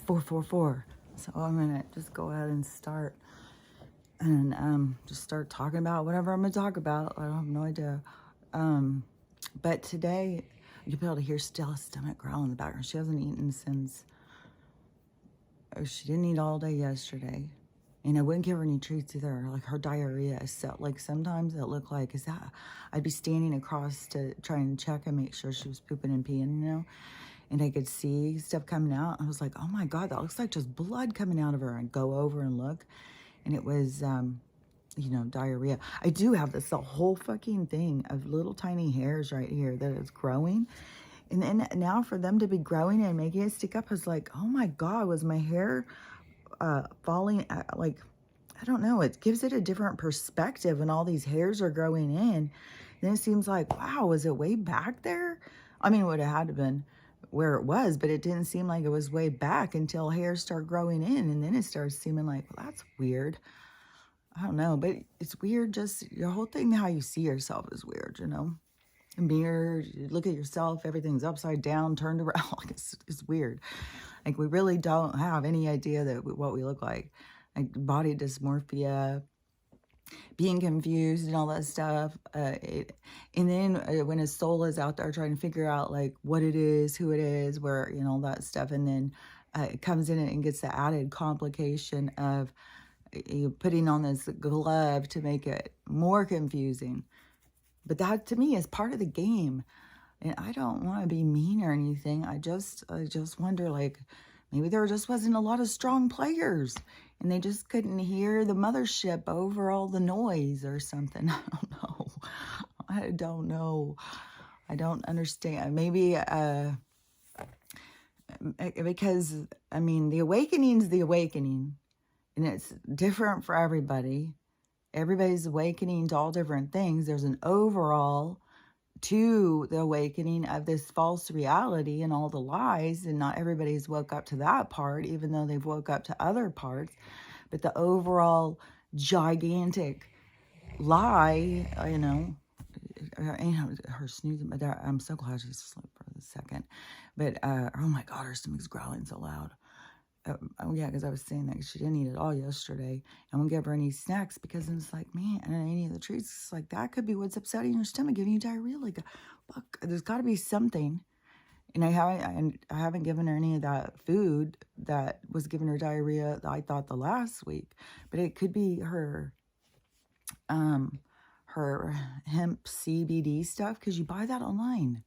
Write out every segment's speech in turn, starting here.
444. So I'm gonna just go ahead and start and just start talking about whatever I'm gonna talk about. I have no idea. But today you'll be able to hear Stella's stomach growl in the background. She hasn't eaten since she didn't eat all day yesterday. And I wouldn't give her any treats either. Like her diarrhea is so, like sometimes it looked like, is that, I'd be standing across to try and check and make sure she was pooping and peeing, and I could see stuff coming out. I was like, oh my God, that looks like just blood coming out of her. And go over and look. And it was, diarrhea. I do have this whole fucking thing of little tiny hairs right here that is growing. And then now for them to be growing and making it stick up, I was like, oh my God, was my hair falling? Like, I don't know. It gives it a different perspective when all these hairs are growing in. Then it seems like, wow, was it way back there? I mean, it would have had to been where it was, but it didn't seem like it was way back until hairs start growing in. And then it starts seeming like, well, that's weird. I don't know, but it's weird. Just your whole thing, how you see yourself is weird, A mirror, you look at yourself, everything's upside down, turned around. Like it's weird. Like we really don't have any idea that what we look like body dysmorphia, being confused and all that stuff. And then when his soul is out there trying to figure out like what it is, who it is, where, all that stuff. And then it comes in and gets the added complication of putting on this glove to make it more confusing. But that to me is part of the game. And I don't want to be mean or anything. I just wonder, like, maybe there just wasn't a lot of strong players and they just couldn't hear the mothership over all the noise or something. I don't know. I don't know. I don't understand. Maybe because, I mean, the awakening's the awakening, and it's different for everybody. Everybody's awakening to all different things. There's an overall to the awakening of this false reality and all the lies, and not everybody's woke up to that part, even though they've woke up to other parts. But the overall gigantic lie, her snoozing, but I'm so glad she's asleep for a second. But oh my God, her stomach's growling so loud. Yeah, because I was saying that she didn't eat it all yesterday. I won't give her any snacks because it's like, man, and any of the treats, it's like that could be what's upsetting your stomach, giving you diarrhea. Like, look, there's got to be something. And I haven't given her any of that food that was giving her diarrhea, I thought, the last week. But it could be her hemp CBD stuff, because you buy that online.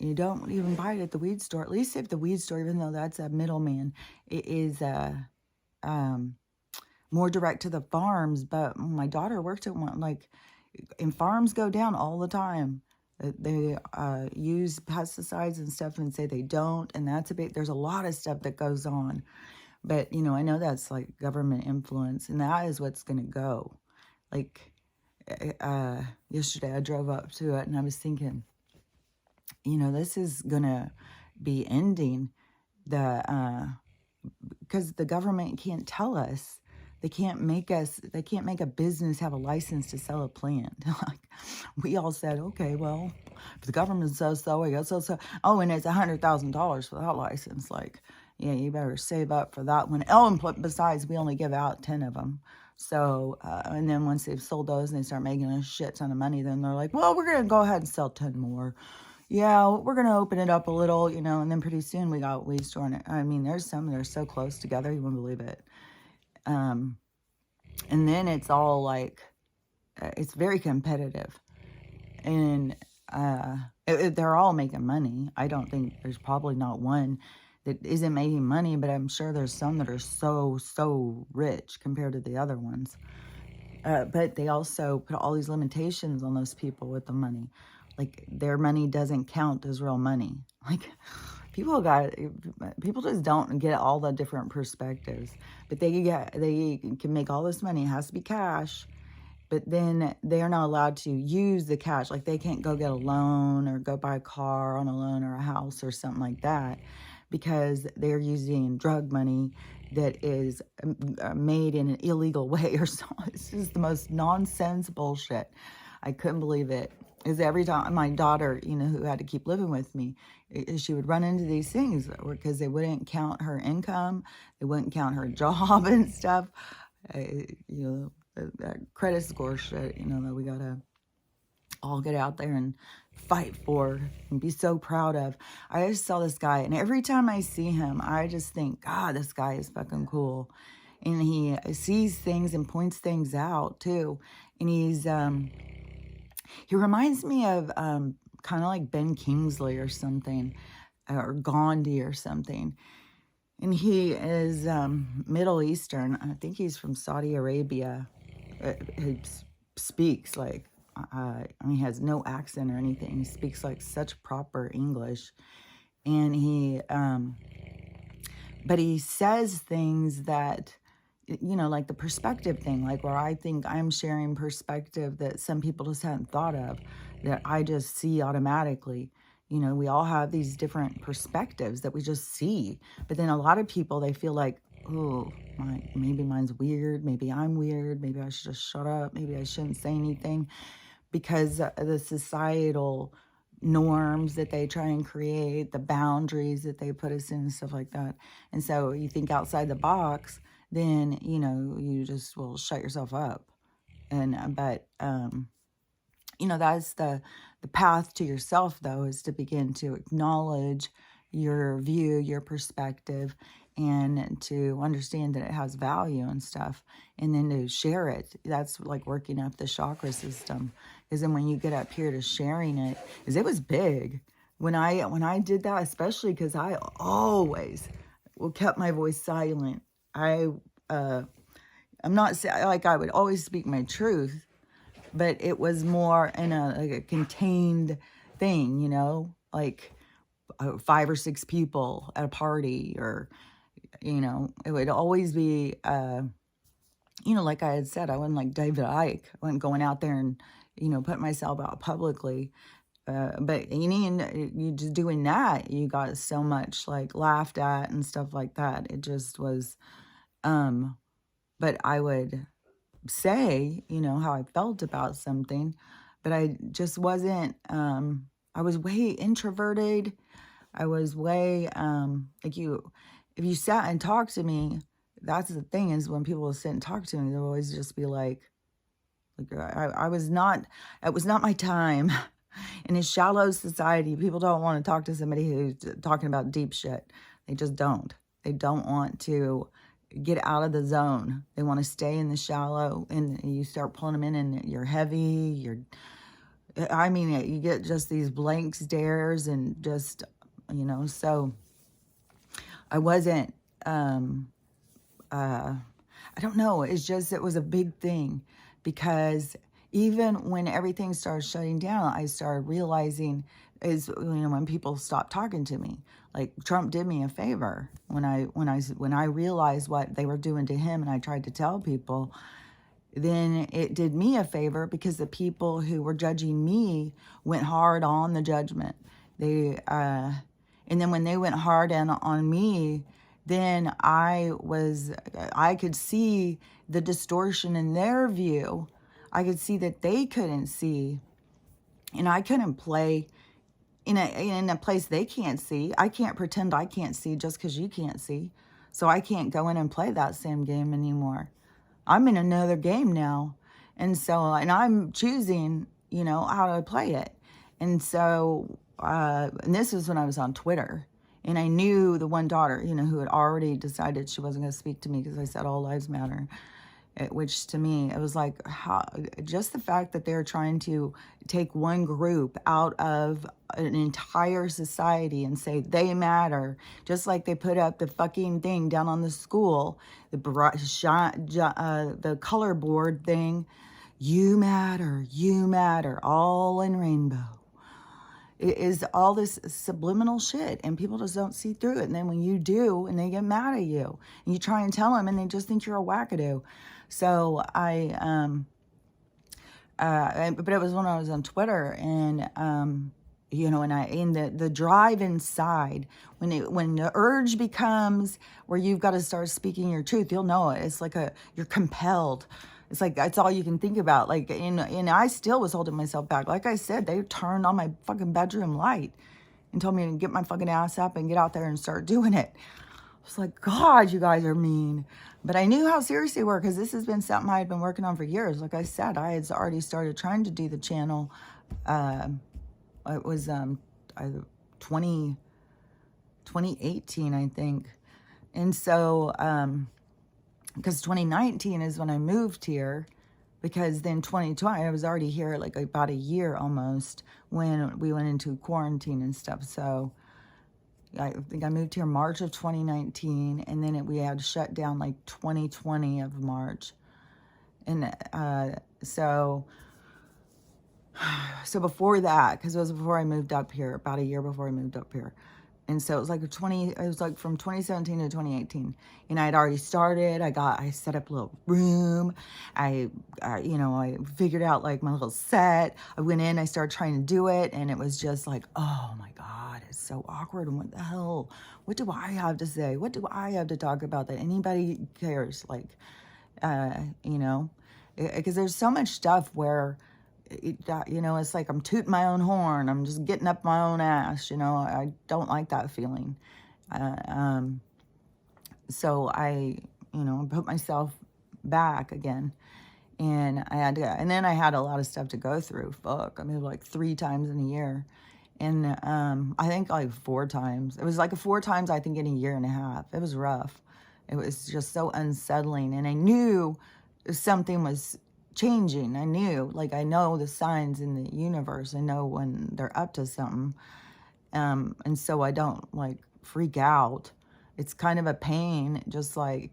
You don't even buy it at the weed store. At least if the weed store, even though that's a middleman, it is more direct to the farms. But my daughter worked at one, and farms go down all the time. They use pesticides and stuff and say they don't. And there's a lot of stuff that goes on. But, I know that's like government influence, and that is what's going to go. Like, yesterday I drove up to it and I was thinking, this is going to be ending because the government can't tell us. They can't make a business have a license to sell a plant. Like, we all said, okay, well, if the government says so, I guess so. Oh, and it's $100,000 for that license. Like, yeah, you better save up for that one. Oh, and besides, we only give out 10 of them. So, and then once they've sold those and they start making a shit ton of money, then they're like, well, we're going to go ahead and sell 10 more. Yeah, we're going to open it up a little, and then pretty soon we got weed store. I mean, there's some that are so close together, you wouldn't believe it. And then it's all like, it's very competitive. And they're all making money. I don't think there's probably not one that isn't making money, but I'm sure there's some that are so rich compared to the other ones. But they also put all these limitations on those people with the money. Like, their money doesn't count as real money. Like, people just don't get all the different perspectives. But they can make all this money. It has to be cash. But then they're not allowed to use the cash. Like, they can't go get a loan or go buy a car on a loan or a house or something like that, because they're using drug money that is made in an illegal way or something. It's just the most nonsense bullshit. I couldn't believe it. is every time my daughter, who had to keep living with me, she would run into these things because they wouldn't count her income, they wouldn't count her job and stuff. That credit score shit, that we gotta all get out there and fight for and be so proud of. I just saw this guy, and every time I see him, I just think, God, this guy is fucking cool. And he sees things and points things out too. And he reminds me of kind of like Ben Kingsley or something, or Gandhi or something. And he is Middle Eastern. I think he's from Saudi Arabia. He speaks like, he has no accent or anything. He speaks like such proper English. And but he says things that, like the perspective thing, like where I think I'm sharing perspective that some people just hadn't thought of, that I just see automatically. We all have these different perspectives that we just see. But then a lot of people, they feel like, oh, maybe mine's weird. Maybe I'm weird. Maybe I should just shut up. Maybe I shouldn't say anything, because the societal norms that they try and create, the boundaries that they put us in and stuff like that. And so you think outside the box, then, you just will shut yourself up. But that's the path to yourself, though, is to begin to acknowledge your view, your perspective, and to understand that it has value and stuff, and then to share it. That's like working up the chakra system. Because then when you get up here to sharing it, because it was big when I did that, especially because I always kept my voice silent. I'm not like I would always speak my truth, but it was more in a contained thing, like 5 or 6 people at a party, or it would always be like I had said, I wasn't like David Icke. I wasn't going out there and put myself out publicly. But you just doing that, you got so much like laughed at and stuff like that. It just was but I would say, how I felt about something, but I just wasn't, I was way introverted. I was way, if you sat and talked to me, that's the thing, is when people will sit and talk to me, they'll always just be like it was not my time. In a shallow society, people don't want to talk to somebody who's talking about deep shit. They just don't. They don't want to get out of the zone. They want to stay in the shallow, and you start pulling them in, and you're heavy. You get just these blank stares, and just, so I wasn't, I don't know. It's just, it was a big thing, because even when everything started shutting down, I started realizing when people stopped talking to me. Like, Trump did me a favor when I realized what they were doing to him, and I tried to tell people. Then it did me a favor, because the people who were judging me went hard on the judgment. And then when they went hard on me, then I could see the distortion in their view. I could see that they couldn't see, and I couldn't play in a place they can't see. I can't pretend I can't see just because you can't see. So I can't go in and play that same game anymore. I'm in another game now. And I'm choosing, how to play it. And so, and this was when I was on Twitter. And I knew the one daughter, who had already decided she wasn't going to speak to me because I said all lives matter. Which to me, it was like, just the fact that they're trying to take one group out of an entire society and say they matter, just like they put up the fucking thing down on the school, the color board thing, you matter, all in rainbow. It is all this subliminal shit, and people just don't see through it. And then when you do, and they get mad at you, and you try and tell them, and they just think you're a wackadoo. So but it was when I was on Twitter, and and in the drive inside, when the urge becomes where you've got to start speaking your truth, you'll know it. It's like you're compelled It's like, that's all you can think about. Like, and I still was holding myself back. Like I said, they turned on my fucking bedroom light and told me to get my fucking ass up and get out there and start doing it. I was like, God, you guys are mean. But I knew how serious they were, because this has been something I had been working on for years. Like I said, I had already started trying to do the channel. It was 2018, I think. And so, because 2019 is when I moved here, because then 2020, I was already here like about a year almost when we went into quarantine and stuff. So I think I moved here March of 2019, and then we had shut down like 2020 of March. And so before that, because it was before I moved up here, about a year before I moved up here. And so it was like from 2017 to 2018. And I had already started. I set up a little room. I figured out like my little set. I went in, I started trying to do it. And it was just like, oh my God, it's so awkward. And what the hell? What do I have to say? What do I have to talk about that anybody cares? Like, because there's so much stuff where, it's like I'm tooting my own horn. I'm just getting up my own ass. I don't like that feeling. So I put myself back again, and and then I had a lot of stuff to go through. Fuck, I moved like 3 times in a year, and I think like 4 times. It was like 4 times, I think, in a year and a half. It was rough. It was just so unsettling, and I knew something was changing. I know the signs in the universe. I know when they're up to something. And so I don't like freak out. It's kind of a pain, just like,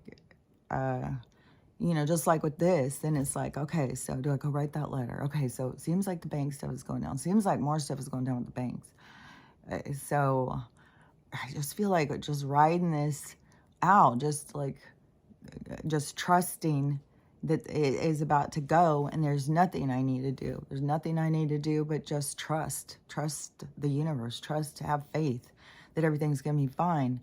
just like with this. Then it's like, okay, so do I go write that letter? Okay, so it seems like the bank stuff is going down. Seems like more stuff is going down with the banks. So I just feel like just riding this out, just trusting that it is about to go, and there's nothing I need to do. There's nothing I need to do but just trust the universe, have faith that everything's going to be fine.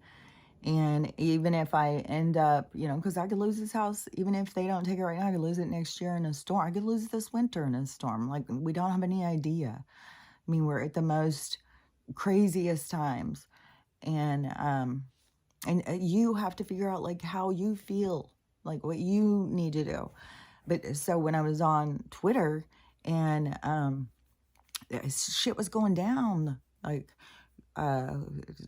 And even if I end up, because I could lose this house, even if they don't take it right now, I could lose it next year in a storm. I could lose it this winter in a storm. Like, we don't have any idea. I mean, we're at the most craziest times. And you have to figure out like how you feel, like what you need to do. But so when I was on Twitter and shit was going down, like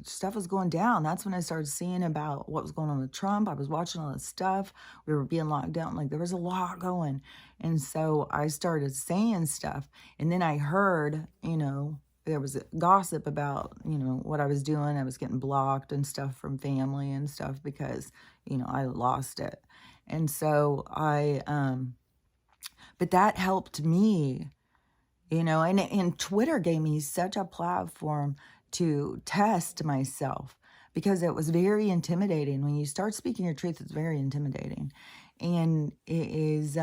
stuff was going down, that's when I started seeing about what was going on with Trump. I was watching all this stuff. We were being locked down. Like, there was a lot going. And so I started saying stuff. And then I heard, there was gossip about, what I was doing. I was getting blocked and stuff from family and stuff because, I lost it. And so but that helped me, and Twitter gave me such a platform to test myself, because it was very intimidating. When you start speaking your truth, it's very intimidating. And it is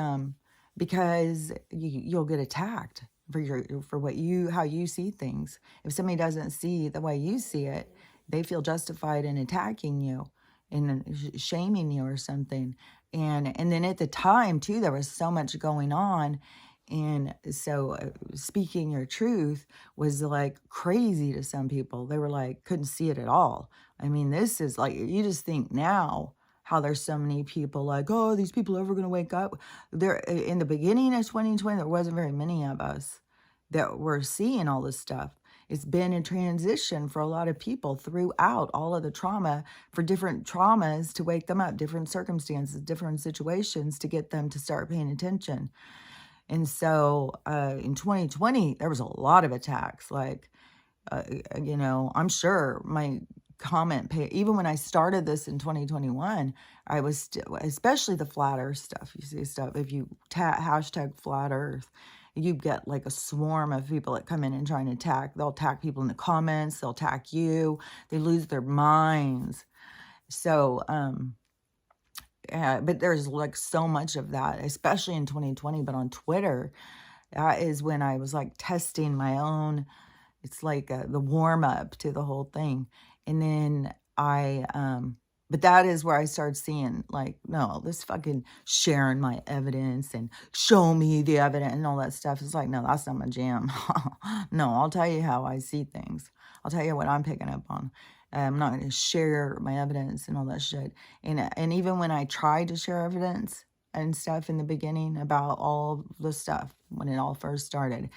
because you'll get attacked for how you see things. If somebody doesn't see the way you see it, they feel justified in attacking you and shaming you or something. And then at the time too, there was so much going on. And so speaking your truth was like crazy to some people. They were like, couldn't see it at all. I mean, this is like, you just think now how there's so many people like, oh, these people are ever going to wake up. There, in the beginning of 2020, there wasn't very many of us that were seeing all this stuff. It's been a transition for a lot of people throughout all of the trauma, for different traumas to wake them up, different circumstances, different situations to get them to start paying attention. And so in 2020, there was a lot of attacks. Like, I'm sure my comment page, even when I started this in 2021, I was especially the flat earth stuff. You see stuff, if you hashtag flat earth, you get like a swarm of people that come in and try and attack. They'll attack people in the comments. They'll attack you. They lose their minds. So, but there's like so much of that, especially in 2020. But on Twitter, that is when I was like testing my own. It's like the warm up to the whole thing. And then I But that is where I started seeing, like, no, this fucking sharing my evidence and show me the evidence and all that stuff. It's like, no, that's not my jam. No, I'll tell you how I see things. I'll tell you what I'm picking up on. I'm not going to share my evidence and all that shit. And even when I tried to share evidence and stuff in the beginning about all the stuff, when it all first started,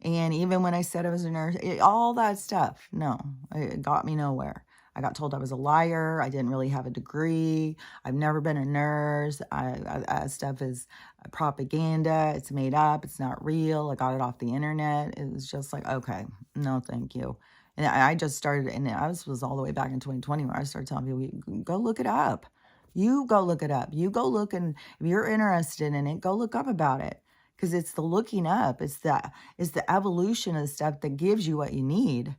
and even when I said I was a nurse, all that stuff, no, it got me nowhere. I got told I was a liar. I didn't really have a degree. I've never been a nurse. Stuff is propaganda. It's made up. It's not real. I got it off the internet. It was just like, okay, no, thank you. And I just started, and I was all the way back in 2020 where I started telling people, go look it up. You go look it up. You go look, and if you're interested in it, go look up about it. Because it's the looking up. It's the evolution of stuff that gives you what you need.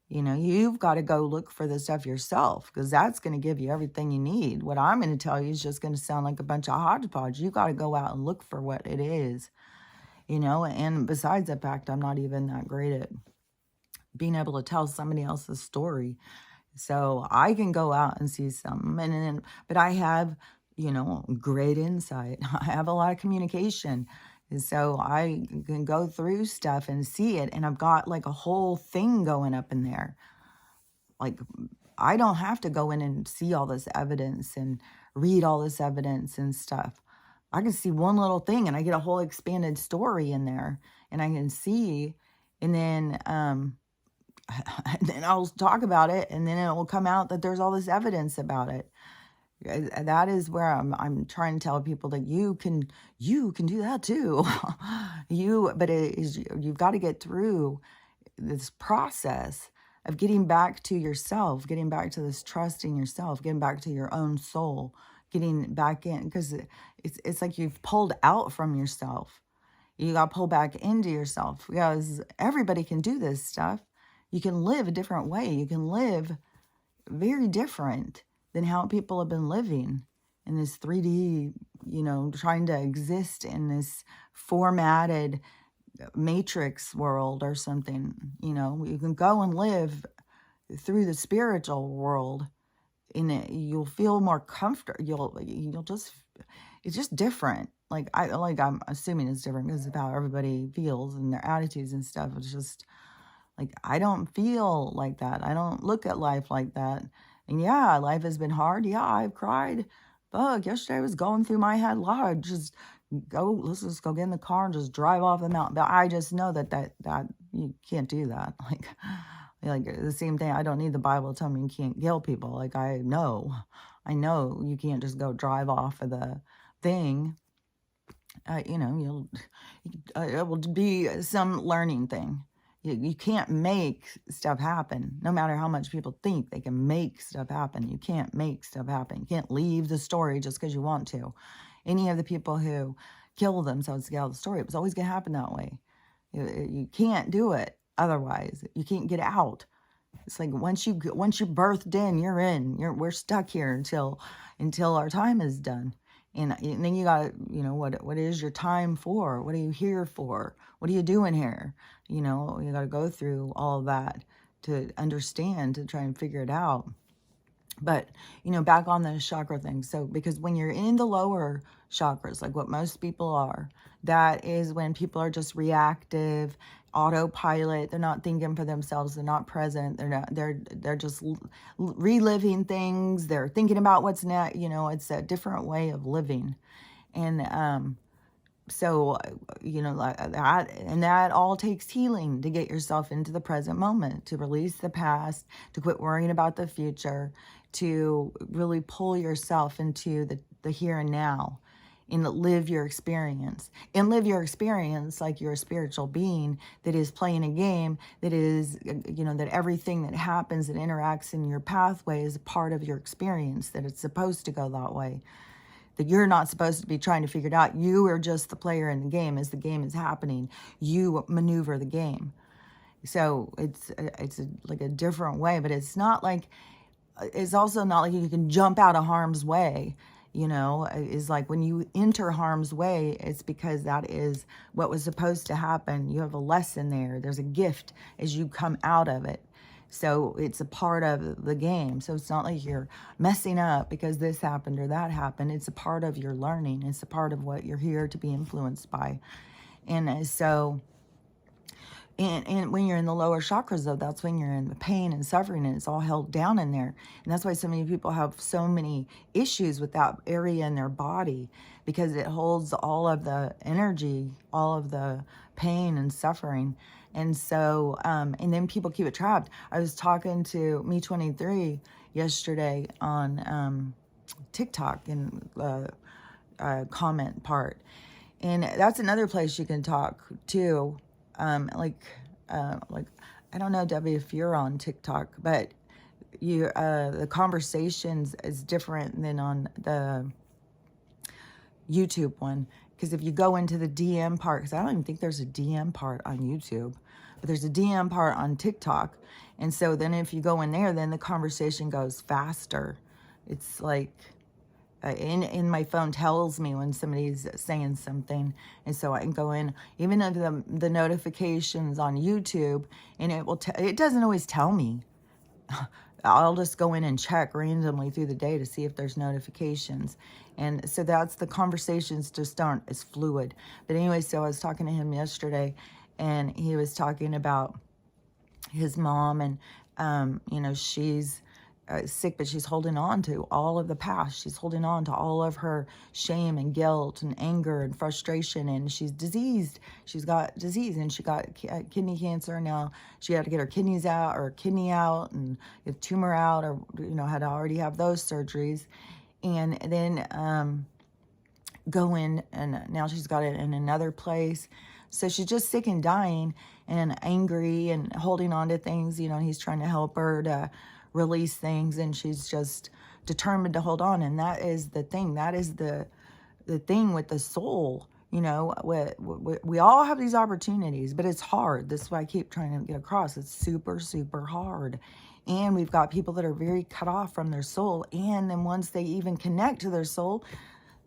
You know, you've got to go look for the stuff yourself, because that's going to give you everything you need. What I'm going to tell you is just going to sound like a bunch of hodgepodge. You got to go out and look for what it is, you know. And besides the fact, I'm not even that great at being able to tell somebody else's story. So I can go out and see something, but I have, you know, great insight. I have a lot of communication. And so I can go through stuff and see it. And I've got like a whole thing going up in there. Like, I don't have to go in and see all this evidence and read all this evidence and stuff. I can see one little thing and I get a whole expanded story in there, and I can see, and then, and then I'll talk about it, and then it will come out that there's all this evidence about it. That is where I'm trying to tell people that you can do that too. But it is, you've got to get through this process of getting back to yourself, getting back to this trust in yourself, getting back to your own soul, getting back in, because it's like you've pulled out from yourself. You got to pull back into yourself, because everybody can do this stuff. You can live a different way. You can live very different than how people have been living in this 3D, you know, trying to exist in this formatted matrix world or something. You know, you can go and live through the spiritual world in it. You'll feel more comfortable. You'll just, it's just different. I'm assuming it's different because of how everybody feels and their attitudes and stuff. It's just like, I don't feel like that. I don't look at life like that. And yeah, life has been hard. Yeah, I've cried. Fuck, yesterday I was going through my head. Let's just go get in the car and just drive off the mountain. But I just know that you can't do that. Like the same thing. I don't need the Bible to tell me you can't kill people. Like, I know you can't just go drive off of the thing. You know, it will be some learning thing. You can't make stuff happen, no matter how much people think they can make stuff happen. You can't make stuff happen. You can't leave the story just because you want to. Any of the people who kill themselves to get out of the story, it was always going to happen that way. You can't do it otherwise. You can't get out. It's like once you're birthed in, you're in. We're stuck here until our time is done. And then you got, you know, what is your time for? What are you here for? What are you doing here? You know, you got to go through all of that to understand, to try and figure it out. But, you know, back on the chakra thing. So, because when you're in the lower chakras, like what most people are, that is when people are just reactive, autopilot. They're not thinking for themselves. They're not present. They're just reliving things. They're thinking about what's next. You know, it's a different way of living. And, so, you know, like that, and that all takes healing to get yourself into the present moment, to release the past, to quit worrying about the future, to really pull yourself into the here and now, and live your experience. And live your experience like you're a spiritual being that is playing a game, that is, you know, that everything that happens that interacts in your pathway is a part of your experience, that it's supposed to go that way. That you're not supposed to be trying to figure it out. You are just the player in the game. As the game is happening, you maneuver the game. So it's like a different way, but it's also not like you can jump out of harm's way. You know, is like when you enter harm's way, it's because that is what was supposed to happen. You have a lesson there. There's a gift as you come out of it. So it's a part of the game. So it's not like you're messing up because this happened or that happened. It's a part of your learning. It's a part of what you're here to be influenced by. And so, and when you're in the lower chakras, though, that's when you're in the pain and suffering, and it's all held down in there. And that's why so many people have so many issues with that area in their body, because it holds all of the energy, all of the pain and suffering. And so, and then people keep it trapped. I was talking to Me23 yesterday on TikTok in the comment part. And that's another place you can talk too. Like I don't know, Debbie, if you're on TikTok, but you the conversations is different than on the YouTube one. Because if you go into the DM part, because I don't even think there's a DM part on YouTube, but there's a DM part on TikTok. And so then if you go in there, then the conversation goes faster. It's like in my phone tells me when somebody's saying something, and so I can go in even of the notifications on YouTube, and it will it doesn't always tell me. I'll just go in and check randomly through the day to see if there's notifications. And so that's the conversations just aren't as fluid. But anyway, so I was talking to him yesterday, and he was talking about his mom, and you know, she's sick, but she's holding on to all of the past. She's holding on to all of her shame and guilt and anger and frustration, and she's diseased. She's got disease, and she got kidney cancer. Now she had to get her kidneys out, or kidney out, and a tumor out, or you know, had to already have those surgeries, and then go in, and now she's got it in another place. So she's just sick and dying and angry and holding on to things, you know, and he's trying to help her to release things, and she's just determined to hold on. And that is the thing. That is the thing with the soul. You know, we all have these opportunities, but it's hard. This is why I keep trying to get across. It's super, super hard. And we've got people that are very cut off from their soul. And then once they even connect to their soul,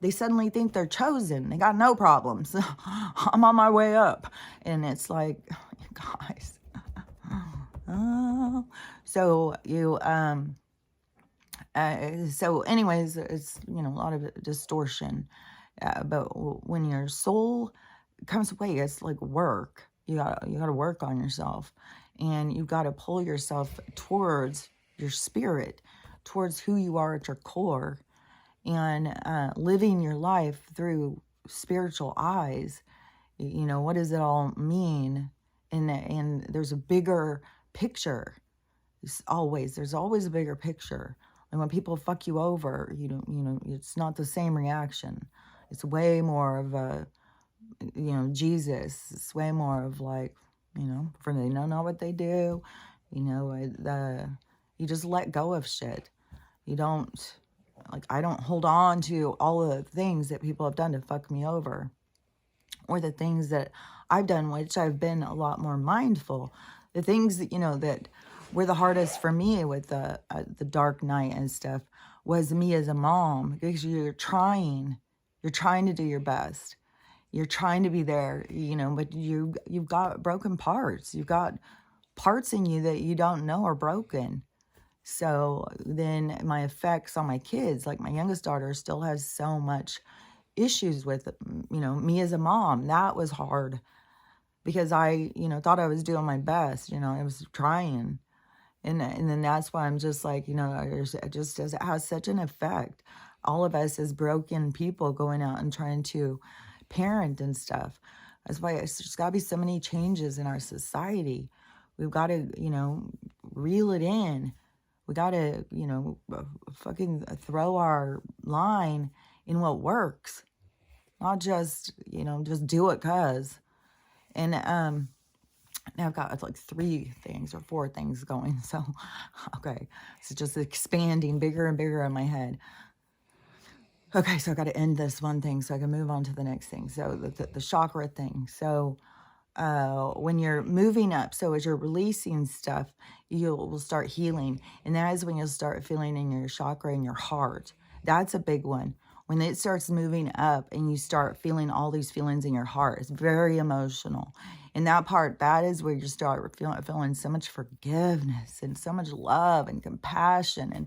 they suddenly think they're chosen. They got no problems. I'm on my way up. And it's like, guys. So you, so anyways, it's, you know, a lot of distortion. But when your soul comes away, it's like work. You gotta work on yourself. And you've got to pull yourself towards your spirit, towards who you are at your core, and living your life through spiritual eyes. You know, what does it all mean? And there's a bigger picture. There's always a bigger picture. And when people fuck you over, you know, it's not the same reaction. It's way more of a, you know, Jesus. It's way more of like, you know, for they don't know what they do. You know, you just let go of shit. You don't, like, I don't hold on to all of the things that people have done to fuck me over, or the things that I've done, which I've been a lot more mindful. The things that, you know, that were the hardest for me with the dark night and stuff was me as a mom, because you're trying to do your best. You're trying to be there, you know, but you've got broken parts. You've got parts in you that you don't know are broken. So then my effects on my kids, like my youngest daughter still has so much issues with, you know, me as a mom. That was hard, because I, you know, thought I was doing my best, you know, I was trying. And then that's why I'm just like, you know, it just does, it has such an effect. All of us as broken people going out and trying to parent and stuff. That's why there's got to be so many changes in our society. We've got to, you know, reel it in. We got to, you know, fucking throw our line in what works. Not just, you know, just do it cause. And now I've got like 3 things or 4 things going. So, okay. So just expanding bigger and bigger in my head. Okay, so I got to end this one thing so I can move on to the next thing. So the chakra thing. So when you're moving up, so as you're releasing stuff, you'll start healing. And that is when you'll start feeling in your chakra in your heart. That's a big one. When it starts moving up and you start feeling all these feelings in your heart, it's very emotional. And that part, that is where you start feeling so much forgiveness and so much love and compassion. And,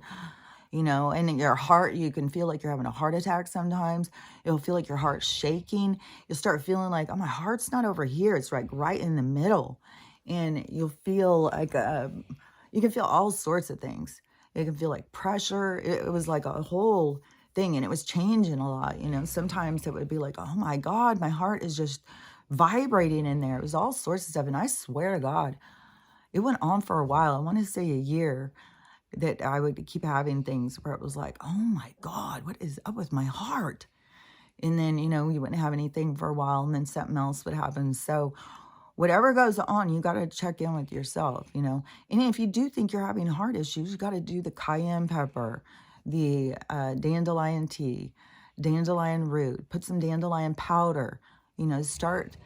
you know, and in your heart, you can feel like you're having a heart attack sometimes. It'll feel like your heart's shaking. You'll start feeling like, oh, my heart's not over here. It's like right in the middle. And you'll feel like, you can feel all sorts of things. You can feel like pressure. It was like a whole thing, and it was changing a lot. You know, sometimes it would be like, oh my God, my heart is just vibrating in there. It was all sorts of stuff. And I swear to God, it went on for a while. I want to say a year, that I would keep having things where it was like, oh my God, what is up with my heart? And then, you know, you wouldn't have anything for a while, and then something else would happen. So whatever goes on, you got to check in with yourself, you know. And if you do think you're having heart issues, you got to do the cayenne pepper, the dandelion tea, dandelion root, put some dandelion powder, you know, start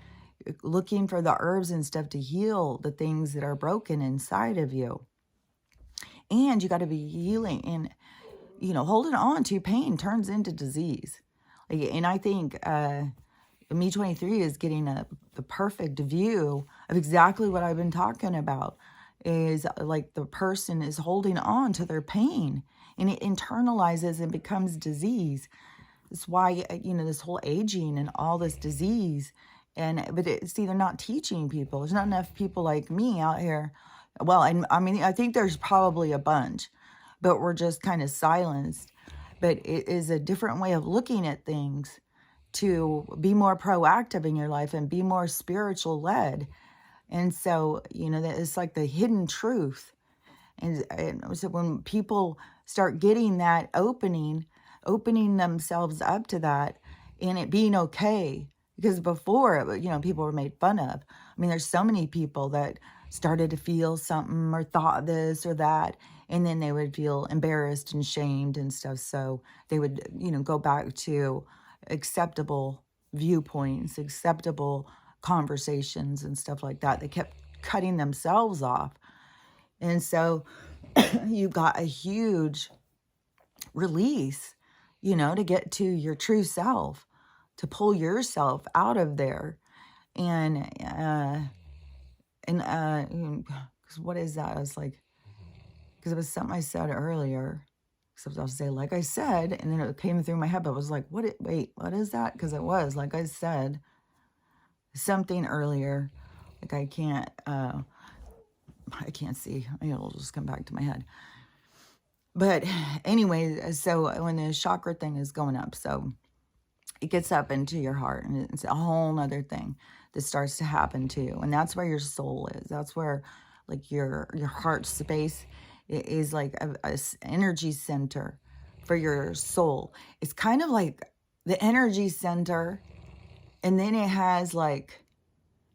looking for the herbs and stuff to heal the things that are broken inside of you. And you got to be healing, and, you know, holding on to pain turns into disease. And I think Me 23 is getting the perfect view of exactly what I've been talking about, is like the person is holding on to their pain, and it internalizes and becomes disease. That's why, you know, this whole aging and all this disease. But see, they're not teaching people. There's not enough people like me out here. Well, and I mean, I think there's probably a bunch, but we're just kind of silenced. But it is a different way of looking at things, to be more proactive in your life and be more spiritual led. And so, you know, that it's like the hidden truth. And so when people start getting that opening themselves up to that, and it being okay, because before, you know, people were made fun of. I mean, there's so many people that started to feel something or thought this or that, and then they would feel embarrassed and shamed and stuff. So they would, you know, go back to acceptable viewpoints, acceptable conversations and stuff like that. They kept cutting themselves off. And so you got a huge release, you know, to get to your true self, to pull yourself out of there. And because what is that? I was like, because it was something I said earlier. Because I was say, like I said, and then it came through my head, but I was like, wait, what is that? Because it was, like I said, something earlier. Like I can't see. It'll just come back to my head. But anyway, so when the chakra thing is going up, so it gets up into your heart, and it's a whole other thing that starts to happen to you. And that's where your soul is. That's where, like, your heart space is like a energy center for your soul. It's kind of like the energy center, and then it has, like,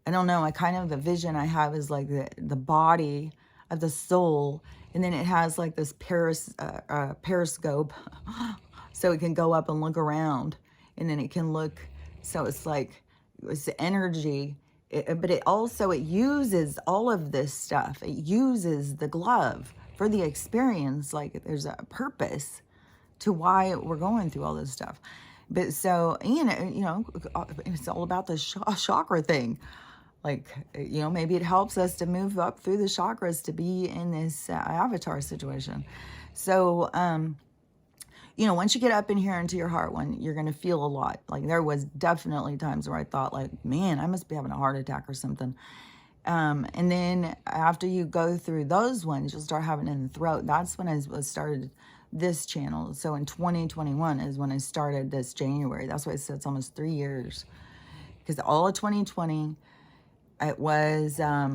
I don't know, the vision I have is like the body of the soul, and then it has like this periscope, so it can go up and look around, and then it can look, so it's like, it's the energy, but it also, it uses all of this stuff. It uses the glove for the experience. Like, there's a purpose to why we're going through all this stuff. But so, you know, it's all about the chakra thing. Like, you know, maybe it helps us to move up through the chakras to be in this avatar situation. So, you know, once you get up in here into your heart one, you're going to feel a lot. Like, there was definitely times where I thought, like, man, I must be having a heart attack or something. And then after you go through those ones, you'll start having it in the throat. That's when I started this channel. So in 2021 is when I started this January. That's why I said it's almost 3 years. Because all of 2020, it was, I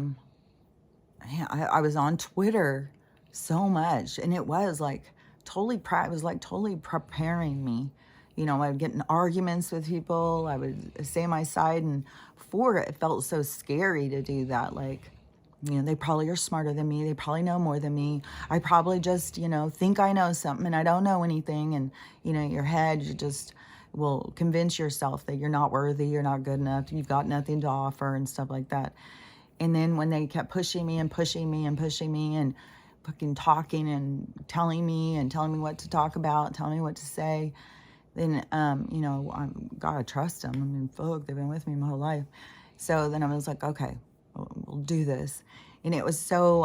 was on Twitter so much, and it was like totally preparing me. You know, I would get in arguments with people. I would say my side, and before it felt so scary to do that. Like, you know, they probably are smarter than me. They probably know more than me. I probably just, you know, think I know something and I don't know anything. And, you know, your head, you just will convince yourself that you're not worthy, you're not good enough, you've got nothing to offer and stuff like that. And then when they kept pushing me and pushing me and pushing me and fucking talking and telling me what to talk about, telling me what to say, then, you know, I gotta trust them. I mean, fuck, they've been with me my whole life. So then I was like, okay, we'll do this. And it was so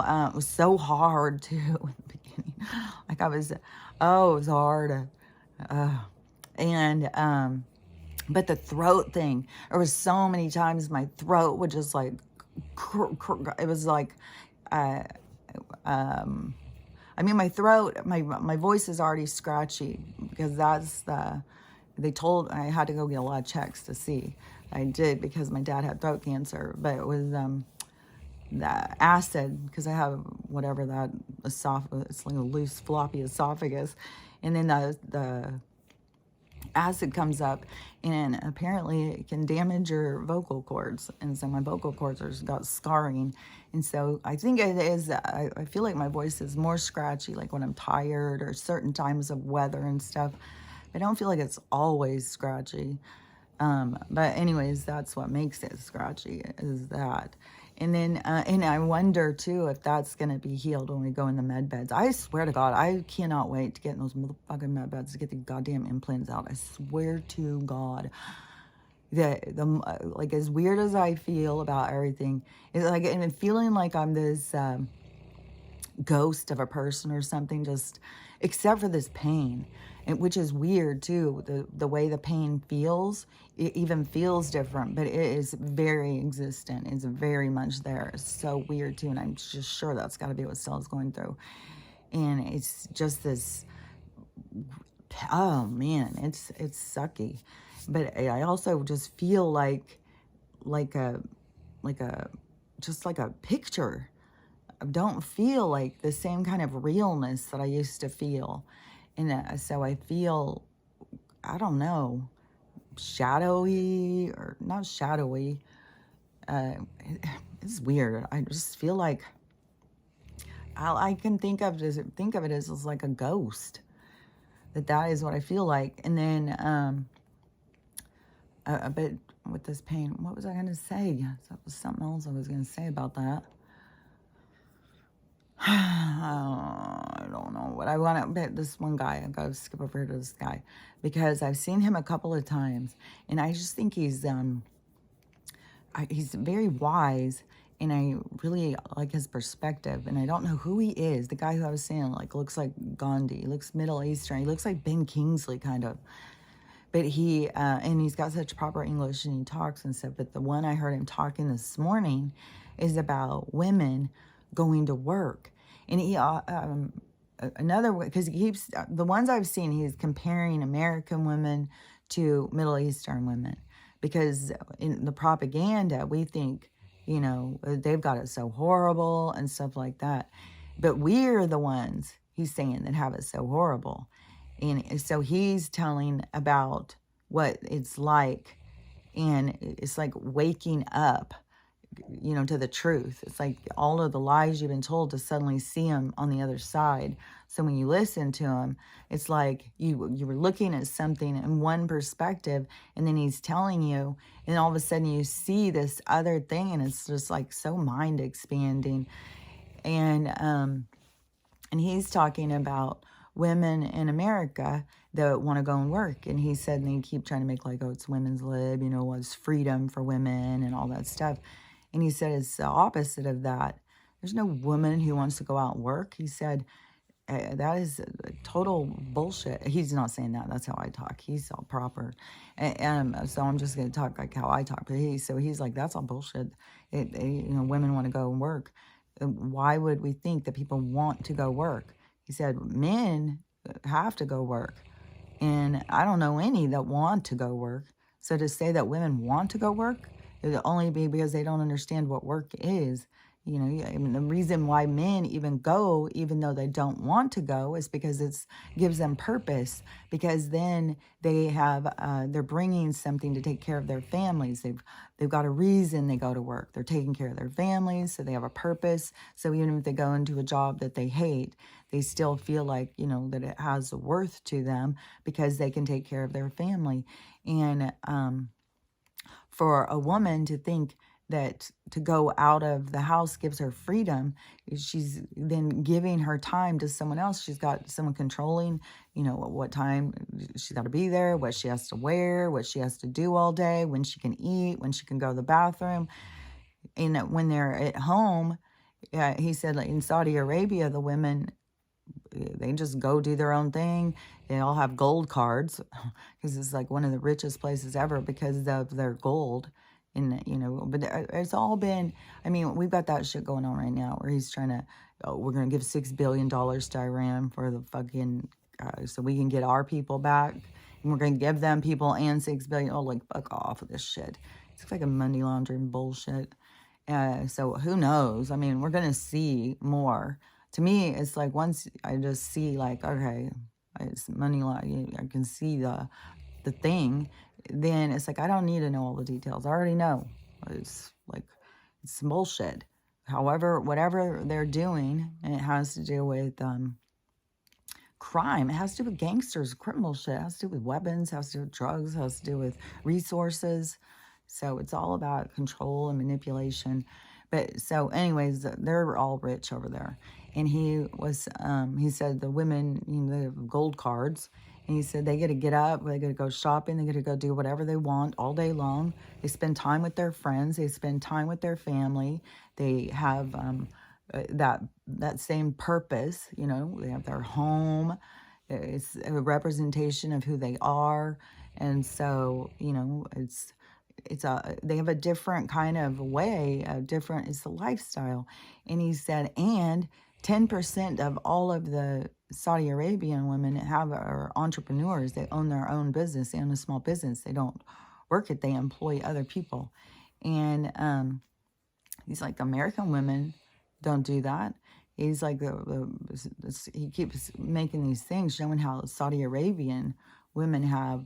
hard too in the beginning. Like I was, oh, it was hard. Uh, and but the throat thing, there was so many times my throat would just like, it was like, uh, I mean, my throat, my voice is already scratchy because they told I had to go get a lot of checks to see. I did because my dad had throat cancer, but it was the acid, because I have whatever that esophagus, it's like a loose floppy esophagus, and then the acid comes up, and apparently it can damage your vocal cords, and so my vocal cords are got scarring, and so I think it is, I feel like my voice is more scratchy, like when I'm tired or certain times of weather and stuff. I don't feel like it's always scratchy. But anyways, that's what makes it scratchy, is that. And then, and I wonder too if that's going to be healed when we go in the med beds. I swear to God, I cannot wait to get in those motherfucking med beds to get the goddamn implants out. I swear to God. Like, as weird as I feel about everything, it's like, and feeling like I'm this ghost of a person or something, just except for this pain, and which is weird too. The way the pain feels, it even feels different, but it is very existent. It's very much there. It's so weird too, and I'm just sure that's got to be what Stella's going through. And it's just this, oh man, it's sucky. But I also just feel like a like a just like a picture. I don't feel like the same kind of realness that I used to feel. And so I feel, I don't know, shadowy, or not shadowy. Uh, it's weird. I just feel like I can think of it as like a ghost. That is what I feel like. And then, but with this pain, what was I going to say? That was something else I was going to say about that. I don't know what I want to, but this one guy, I've got to skip over to this guy because I've seen him a couple of times, and I just think he's very wise, and I really like his perspective, and I don't know who he is. The guy who I was saying, like, looks like Gandhi, he looks Middle Eastern, he looks like Ben Kingsley kind of, but and he's got such proper English, and he talks and stuff. But the one I heard him talking this morning is about women going to work. And he, another way, because he keeps, the ones I've seen, he's comparing American women to Middle Eastern women. Because in the propaganda, we think, they've got it so horrible and stuff like that. But we're the ones, he's saying, that have it so horrible. And so he's telling about what it's like, and it's like waking up, to the truth. It's like all of the lies you've been told, to suddenly see them on the other side. So when you listen to him, it's like you were looking at something in one perspective, and then he's telling you, and all of a sudden you see this other thing, and it's just like so mind expanding. And he's talking about women in America that want to go and work. And he said, and they keep trying to make like, oh, it's women's lib, it's freedom for women and all that stuff. And he said it's the opposite of that. There's no woman who wants to go out and work. He said, that is total bullshit. He's not saying that. That's how I talk. He's all proper. And so I'm just going to talk like how I talk. But he's like, that's all bullshit. Women want to go and work. Why would we think that people want to go work? He said, men have to go work. And I don't know any that want to go work. So to say that women want to go work, it would only be because they don't understand what work is. I mean, the reason why men even go, even though they don't want to go, is because it gives them purpose. Because then they're bringing something to take care of their families. They've got a reason they go to work. They're taking care of their families, so they have a purpose. So even if they go into a job that they hate, they still feel like, that it has worth to them because they can take care of their family. And for a woman to think that to go out of the house gives her freedom. She's then giving her time to someone else. She's got someone controlling, what time she's got to be there, what she has to wear, what she has to do all day, when she can eat, when she can go to the bathroom. And when they're at home, he said, like in Saudi Arabia, the women, they just go do their own thing. They all have gold cards because it's like one of the richest places ever because of their gold. And, but it's all been, we've got that shit going on right now where he's trying to, we're going to give $6 billion to Iran for the fucking, so we can get our people back. And we're going to give them people and $6 billion. Oh, like, fuck off with this shit. It's like a money laundering bullshit. So who knows? We're going to see more. To me, it's like once I just see like, okay, it's money line. I can see the thing. Then it's like, I don't need to know all the details. I already know. It's like, it's bullshit. However, whatever they're doing, and it has to do with crime. It has to do with gangsters, criminal shit. It has to do with weapons, has to do with drugs, has to do with resources. So it's all about control and manipulation. But so anyways, they're all rich over there. And he said the women, they have gold cards. And he said they get to get up, they get to go shopping, they get to go do whatever they want all day long. They spend time with their friends, they spend time with their family. They have that same purpose, they have their home. It's a representation of who they are. And so, they have a different kind of way, it's a lifestyle. And he said, and 10% of all of the Saudi Arabian women are entrepreneurs. They own their own business. They own a small business. They don't work it. They employ other people. And he's like, American women don't do that. He's like, he keeps making these things, showing how Saudi Arabian women have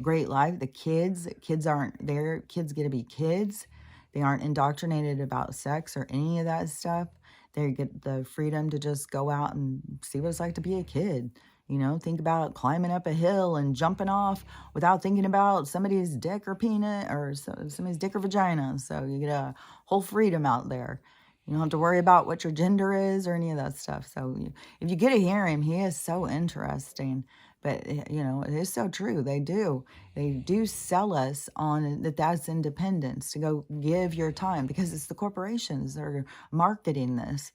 great life. The kids aren't there. Kids get to be kids. They aren't indoctrinated about sex or any of that stuff. They get the freedom to just go out and see what it's like to be a kid. Think about climbing up a hill and jumping off without thinking about somebody's dick or penis or somebody's dick or vagina. So you get a whole freedom out there. You don't have to worry about what your gender is or any of that stuff. So if you get to hear him, he is so interesting. But, it is so true. They do sell us on that's independence, to go give your time, because it's the corporations that are marketing this,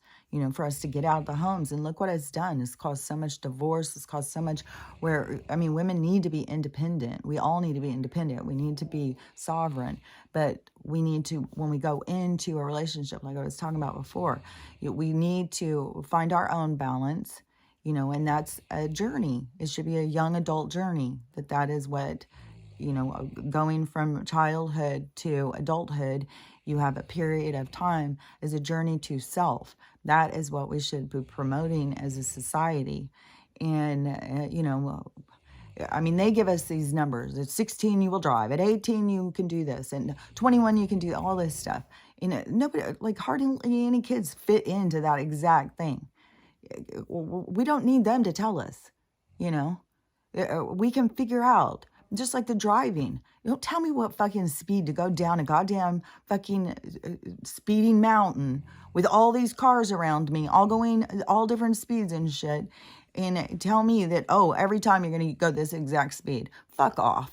for us to get out of the homes. And look what it's done. It's caused so much divorce. It's caused so much women need to be independent. We all need to be independent. We need to be sovereign. But we need to, when we go into a relationship, like I was talking about before, we need to find our own balance. And that's a journey. It should be a young adult journey. That is what, going from childhood to adulthood, you have a period of time as a journey to self. That is what we should be promoting as a society. And, they give us these numbers. At 16, you will drive. At 18, you can do this. And 21, you can do all this stuff. Nobody, like hardly any kids fit into that exact thing. We don't need them to tell us, we can figure out, just like the driving. Don't tell me what fucking speed to go down a goddamn fucking speeding mountain with all these cars around me, all going all different speeds and shit, and tell me that, every time you're going to go this exact speed. Fuck off.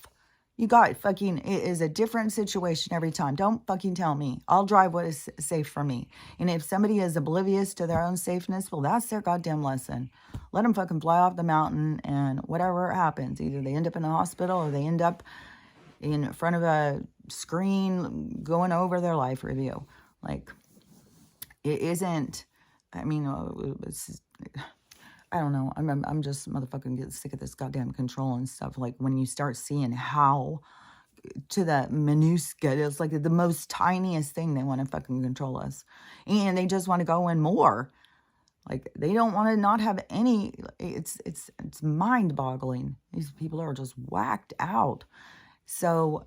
You got it is a different situation every time. Don't fucking tell me. I'll drive what is safe for me. And if somebody is oblivious to their own safeness, well, that's their goddamn lesson. Let them fucking fly off the mountain, and whatever happens, either they end up in the hospital or they end up in front of a screen going over their life review. Like, it isn't, it's, I don't know. I'm just motherfucking get sick of this goddamn control and stuff. Like, when you start seeing how to the minuscule, it's like the most tiniest thing they want to fucking control us. And they just want to go in more. Like, they don't want to not have any, it's mind boggling. These people are just whacked out. So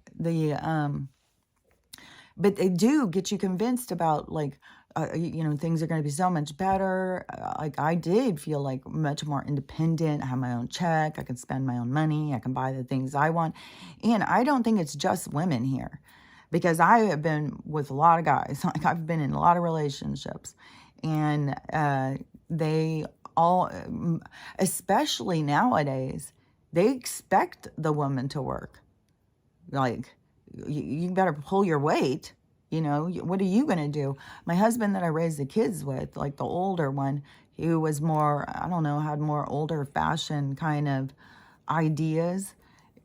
but they do get you convinced about, like, things are going to be so much better. Like, I did feel like much more independent. I have my own check. I can spend my own money. I can buy the things I want. And I don't think it's just women here. because I have been with a lot of guys. Like, I've been in a lot of relationships, and they all, especially nowadays, they expect the woman to work. Like, you better pull your weight. What are you going to do? My husband that I raised the kids with, like the older one, who was more, I don't know, had more older fashioned kind of ideas,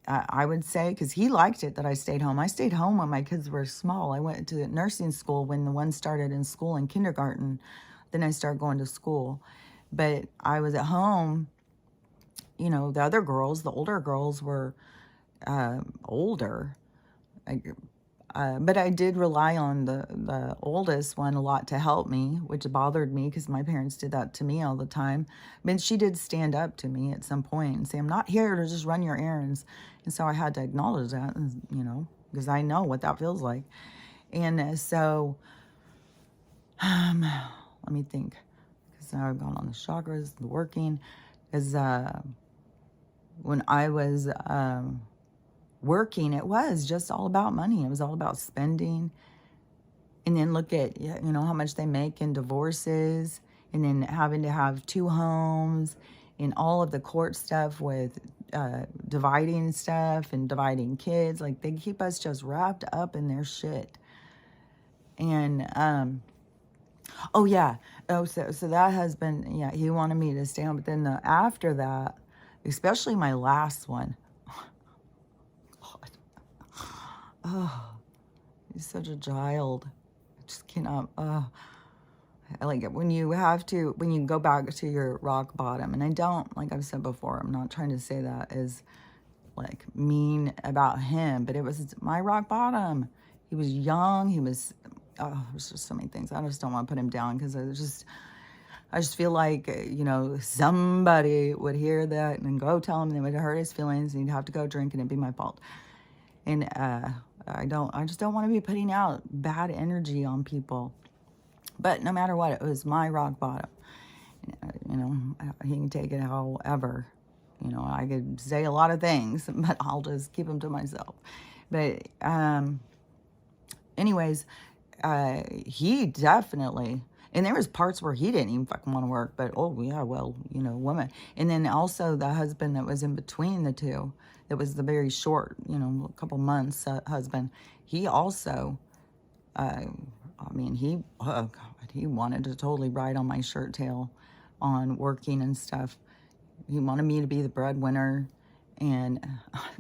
I would say, because he liked it that I stayed home. I stayed home when my kids were small. I went to nursing school when the one started in school in kindergarten. Then I started going to school. But I was at home. The other girls, the older girls, were older. But I did rely on the oldest one a lot to help me, which bothered me because my parents did that to me all the time. But she did stand up to me at some point and say, I'm not here to just run your errands. And so I had to acknowledge that, because I know what that feels like. And so, let me think, because now I've gone on the chakras, the working, because when I was working, it was just all about money. It was all about spending. And then look at, how much they make in divorces, and then having to have 2 homes, and all of the court stuff with dividing stuff and dividing kids. Like, they keep us just wrapped up in their shit. And oh yeah, so that husband, yeah, he wanted me to stay home. But then after that, especially my last one, God, oh, he's such a child. I just cannot. Like, when you go back to your rock bottom, and I don't, like I've said before, I'm not trying to say that as like mean about him, but it was my rock bottom. He was young. He was, there's just so many things. I just don't want to put him down, because I just feel like, somebody would hear that and go tell him, and it would hurt his feelings, and he'd have to go drink, and it'd be my fault. And I just don't want to be putting out bad energy on people. But no matter what, it was my rock bottom. He can take it however. I could say a lot of things, but I'll just keep them to myself. But anyways, he definitely, and there was parts where he didn't even fucking want to work, but oh yeah, well, woman. And then also the husband that was in between the two, that was the very short, a couple months husband, he also, he wanted to totally ride on my shirt tail on working and stuff. He wanted me to be the breadwinner. And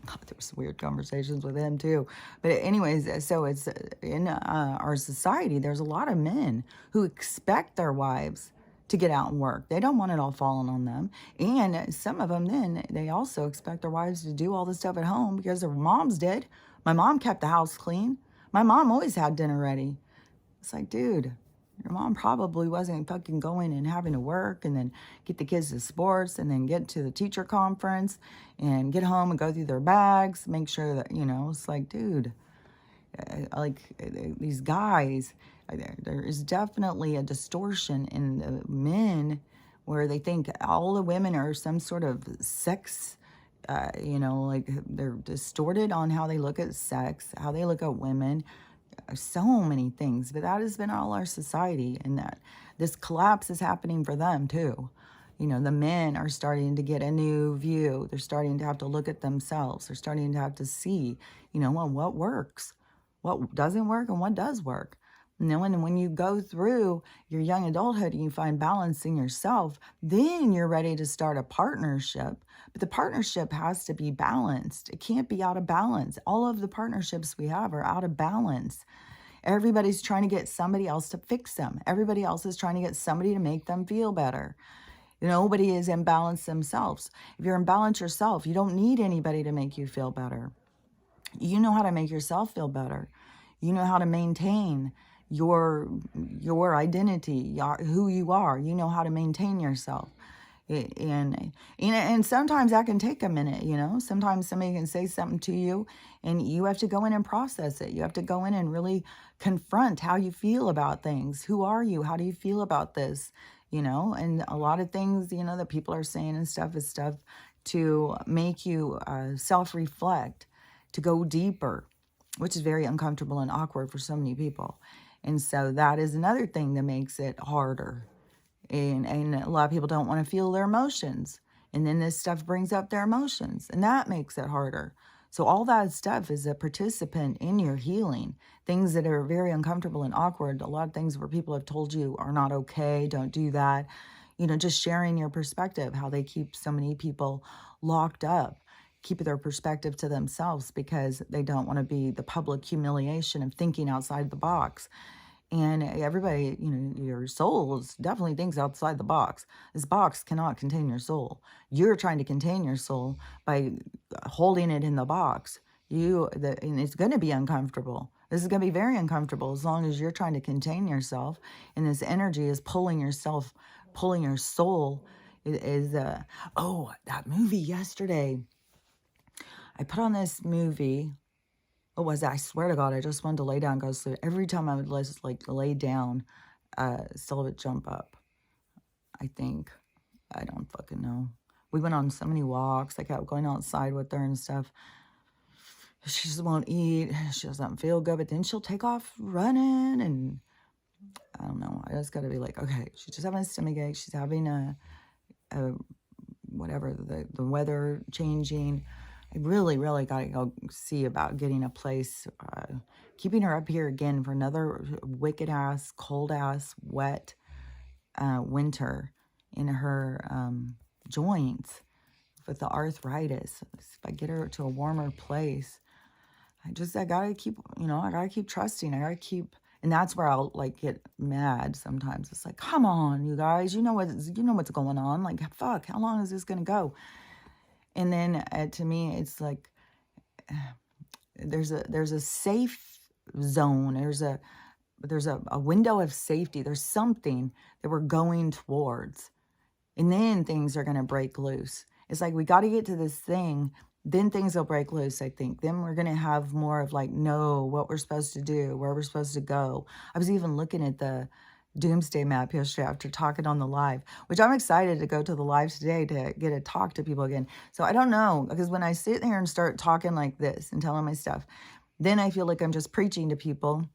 God, there was weird conversations with him too. But anyways, so it's in our society, there's a lot of men who expect their wives to get out and work. They don't want it all falling on them. And some of them, then they also expect their wives to do all the stuff at home because their moms did. My mom kept the house clean. My mom always had dinner ready. It's like, dude, your mom probably wasn't fucking going and having to work and then get the kids to sports and then get to the teacher conference and get home and go through their bags, make sure that, it's like, dude, these guys, there is definitely a distortion in the men where they think all the women are some sort of sex, like they're distorted on how they look at sex, how they look at women. So many things, but that has been all our society, and that this collapse is happening for them too. The men are starting to get a new view. They're starting to have to look at themselves. They're starting to have to see, what works, what doesn't work, and what does work. And when you go through your young adulthood and you find balance in yourself, then you're ready to start a partnership. But the partnership has to be balanced. It can't be out of balance. All of the partnerships we have are out of balance. Everybody's trying to get somebody else to fix them. Everybody else is trying to get somebody to make them feel better. Nobody is in balance themselves. If you're in balance yourself, you don't need anybody to make you feel better. You know how to make yourself feel better. You know how to maintain your identity, who you are. You know how to maintain yourself. And sometimes that can take a minute, Sometimes somebody can say something to you and you have to go in and process it. You have to go in and really confront how you feel about things. Who are you? How do you feel about this? And a lot of things, that people are saying and stuff is stuff to make you self-reflect, to go deeper. which is very uncomfortable and awkward for so many people. And so that is another thing that makes it harder. And a lot of people don't want to feel their emotions. And then this stuff brings up their emotions, and that makes it harder. So all that stuff is a participant in your healing. Things that are very uncomfortable and awkward, a lot of things where people have told you are not okay, don't do that. You know, just sharing your perspective, how they keep so many people locked up, keep their perspective to themselves because they don't want to be the public humiliation of thinking outside the box. And everybody, you know, your soul definitely thinks outside the box. This box cannot contain your soul. You're trying to contain your soul by holding it in the box. And it's going to be uncomfortable. This is going to be very uncomfortable as long as you're trying to contain yourself. And this energy is pulling your soul. Oh, that movie yesterday. I put on this movie. What was that? I swear to God, I just wanted to lay down and go to sleep. Every time I would just like lay down, still would jump up. I think. I don't fucking know. We went on so many walks. I kept going outside with her and stuff. She just won't eat. She doesn't feel good. But then she'll take off running. And I don't know. I just got to be like, okay, she's just having a stomach ache. She's having a whatever, the weather changing. I really, really got to go see about getting a place, keeping her up here again for another wicked-ass, cold-ass, wet winter in her joints with the arthritis. If I get her to a warmer place, I got to keep, I got to keep trusting. I got to keep, and that's where I'll like get mad sometimes. It's like, come on, you guys, you know what's going on. Like, fuck, how long is this going to go? And then to me, it's like there's a safe zone. There's a window of safety. There's something that we're going towards. And then things are going to break loose. It's like we got to get to this thing. Then things will break loose, I think. Then we're going to have more of like, know what we're supposed to do, where we're supposed to go. I was even looking at the doomsday map yesterday after talking on the live, which I'm excited to go to the live today to get to talk to people again. So I don't know, because when I sit here and start talking like this and telling my stuff, then I feel like I'm just preaching to people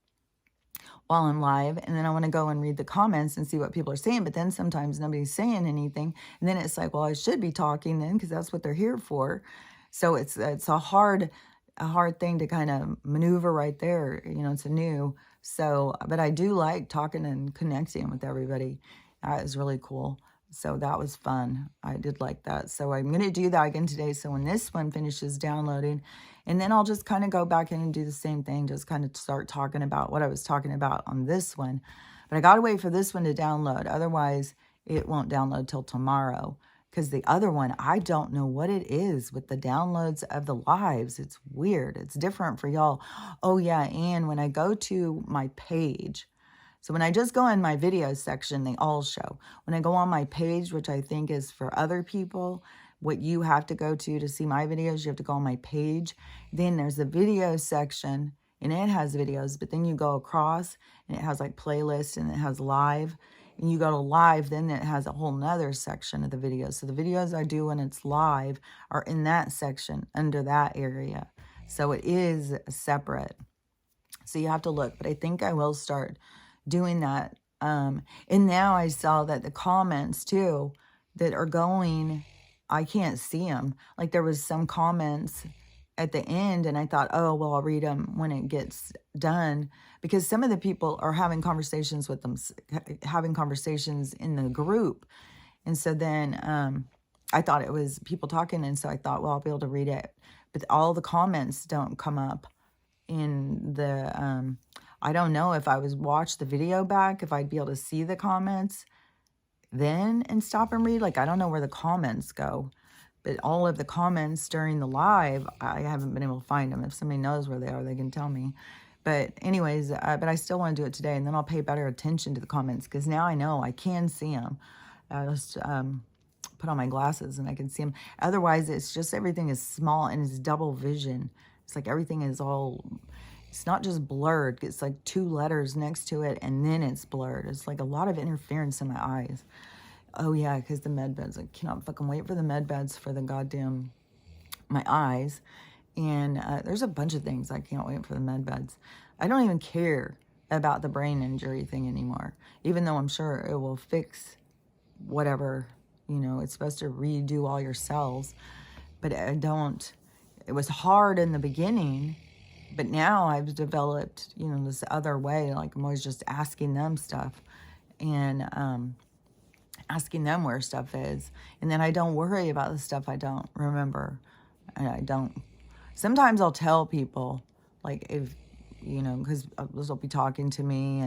while I'm live, and then I want to go and read the comments and see what people are saying, but then sometimes nobody's saying anything, and then it's like, well, I should be talking then, because that's what they're here for. So it's a hard thing to kind of maneuver right there. It's a new. So, but I do like talking and connecting with everybody. That is really cool. So that was fun. I did like that. So I'm going to do that again today. So when this one finishes downloading, and then I'll just kind of go back in and do the same thing, just kind of start talking about what I was talking about on this one. But I got to wait for this one to download. Otherwise, it won't download till tomorrow. Because the other one, I don't know what it is with the downloads of the lives. It's weird. It's different for y'all. Oh, yeah. And when I go to my page, so when I just go in my video section, they all show. When I go on my page, which I think is for other people, what you have to go to see my videos, you have to go on my page. Then there's the video section, and it has videos. But then you go across, and it has like playlists, and it has live. And you go to live, then it has a whole nother section of the videos. So the videos I do when it's live are in that section under that area. So it is separate. So you have to look, but I think I will start doing that. And now I saw that the comments too that are going, I can't see them. Like there was some comments at the end, and I thought, oh, well, I'll read them when it gets done, because some of the people are having conversations with them, having conversations in the group. And so then I thought it was people talking, and so I thought, well, I'll be able to read it. But all the comments don't come up in the, I don't know if I was watch the video back, if I'd be able to see the comments then and stop and read. Like, I don't know where the comments go. But all of the comments during the live, I haven't been able to find them. If somebody knows where they are, they can tell me. But anyways, but I still want to do it today. And then I'll pay better attention to the comments, because now I know I can see them. I just put on my glasses and I can see them. Otherwise, it's just everything is small and it's double vision. It's like everything is all, it's not just blurred. It's like two letters next to it and then it's blurred. It's like a lot of interference in my eyes. Oh, yeah, because the med beds. I cannot fucking wait for the med beds for the goddamn, my eyes. And there's a bunch of things. I can't wait for the med beds. I don't even care about the brain injury thing anymore, even though I'm sure it will fix whatever, it's supposed to redo all your cells. But I don't, it was hard in the beginning, but now I've developed, this other way. Like I'm always just asking them stuff and asking them where stuff is. And then I don't worry about the stuff I don't remember. And I don't, sometimes I'll tell people, like if, because they'll be talking to me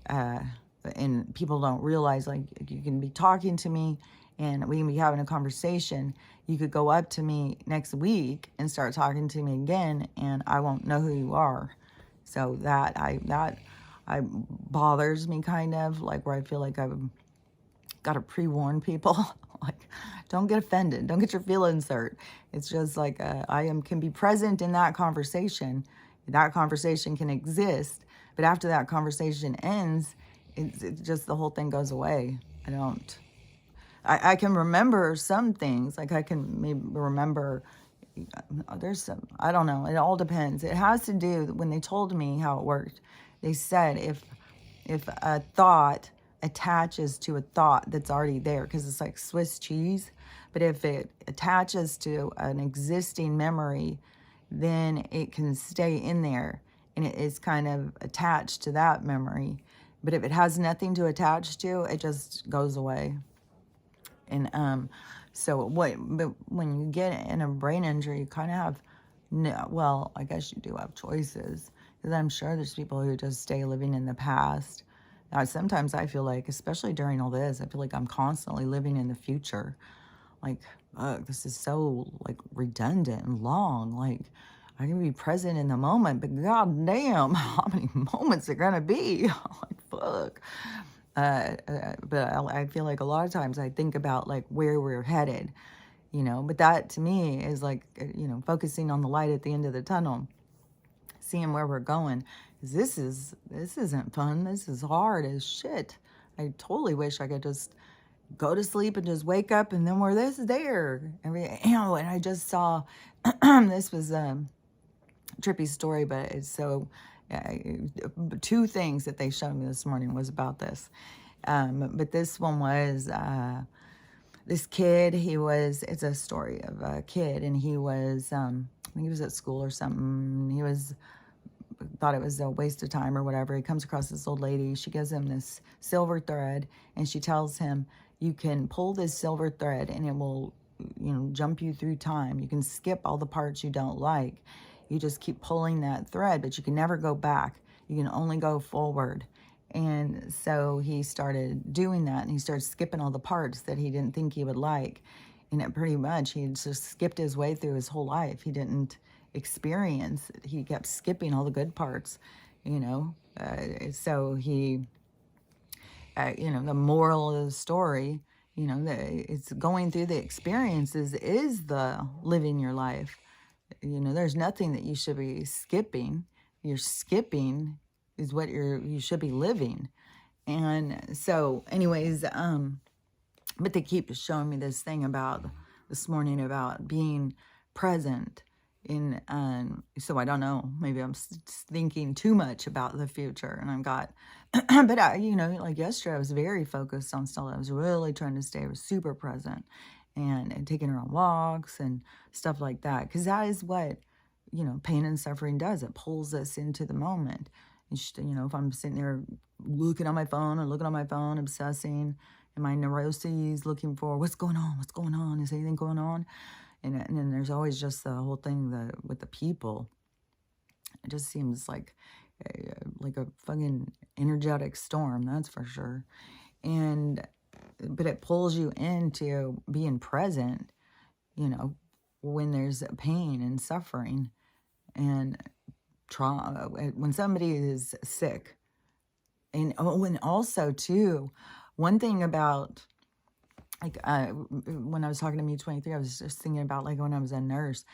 and people don't realize, like, you can be talking to me and we can be having a conversation. You could go up to me next week and start talking to me again, and I won't know who you are. So that bothers me, kind of, like, where I feel like I've got to pre-warn people. Like, don't get offended. Don't get your feelings hurt. It's just like can be present in that conversation. That conversation can exist, but after that conversation ends, it's just the whole thing goes away. I can remember some things. Like I can maybe remember, there's some, I don't know. It all depends. It has to do, when they told me how it worked, they said if a thought attaches to a thought that's already there, because it's like Swiss cheese, but if it attaches to an existing memory, then it can stay in there and it is kind of attached to that memory. But if it has nothing to attach to, it just goes away. And but when you get in a brain injury, you kind of have, no, well, I guess you do have choices, because I'm sure there's people who just stay living in the past. Now, sometimes I feel like, especially during all this, I feel like I'm constantly living in the future. Like, this is so, like, redundant and long. Like, I can be present in the moment, but goddamn, how many moments are gonna be? Like, fuck. But I feel like a lot of times I think about, like, where we're headed, but that to me is like, focusing on the light at the end of the tunnel, seeing where we're going. This isn't fun. This is hard as shit. I totally wish I could just go to sleep and just wake up and then we're there. And I just saw, this was a trippy story, but it's so, two things that they showed me this morning was about this. But this one was, this kid, it's a story of a kid, and he was, I think he was at school or something. He thought it was a waste of time or whatever. He comes across this old lady. She gives him this silver thread, and she tells him, you can pull this silver thread and it will, jump you through time. You can skip all the parts you don't like. You just keep pulling that thread, but you can never go back. You can only go forward. And so he started doing that, and he started skipping all the parts that he didn't think he would like. And it pretty much, he just skipped his way through his whole life. He didn't experience it. He kept skipping all the good parts, so he, the moral of the story, it's going through the experiences is the living your life. There's nothing that you should be skipping. You're skipping is what you should be living. And so anyways, but they keep showing me this thing this morning about being present in, so I don't know, maybe I'm thinking too much about the future, and I've got, but like yesterday I was very focused on Stella. I was really trying to stay super present and taking her on walks and stuff like that, because that is what, pain and suffering does. It pulls us into the moment. If I'm sitting there looking on my phone, obsessing, and my neuroses, looking for what's going on, is anything going on? And then there's always just the whole thing with the people. It just seems like a fucking energetic storm, that's for sure. But it pulls you into being present, when there's pain and suffering and trauma, when somebody is sick. And also too, one thing about, like, when I was talking to Me 23, I was just thinking about, like, when I was a nurse,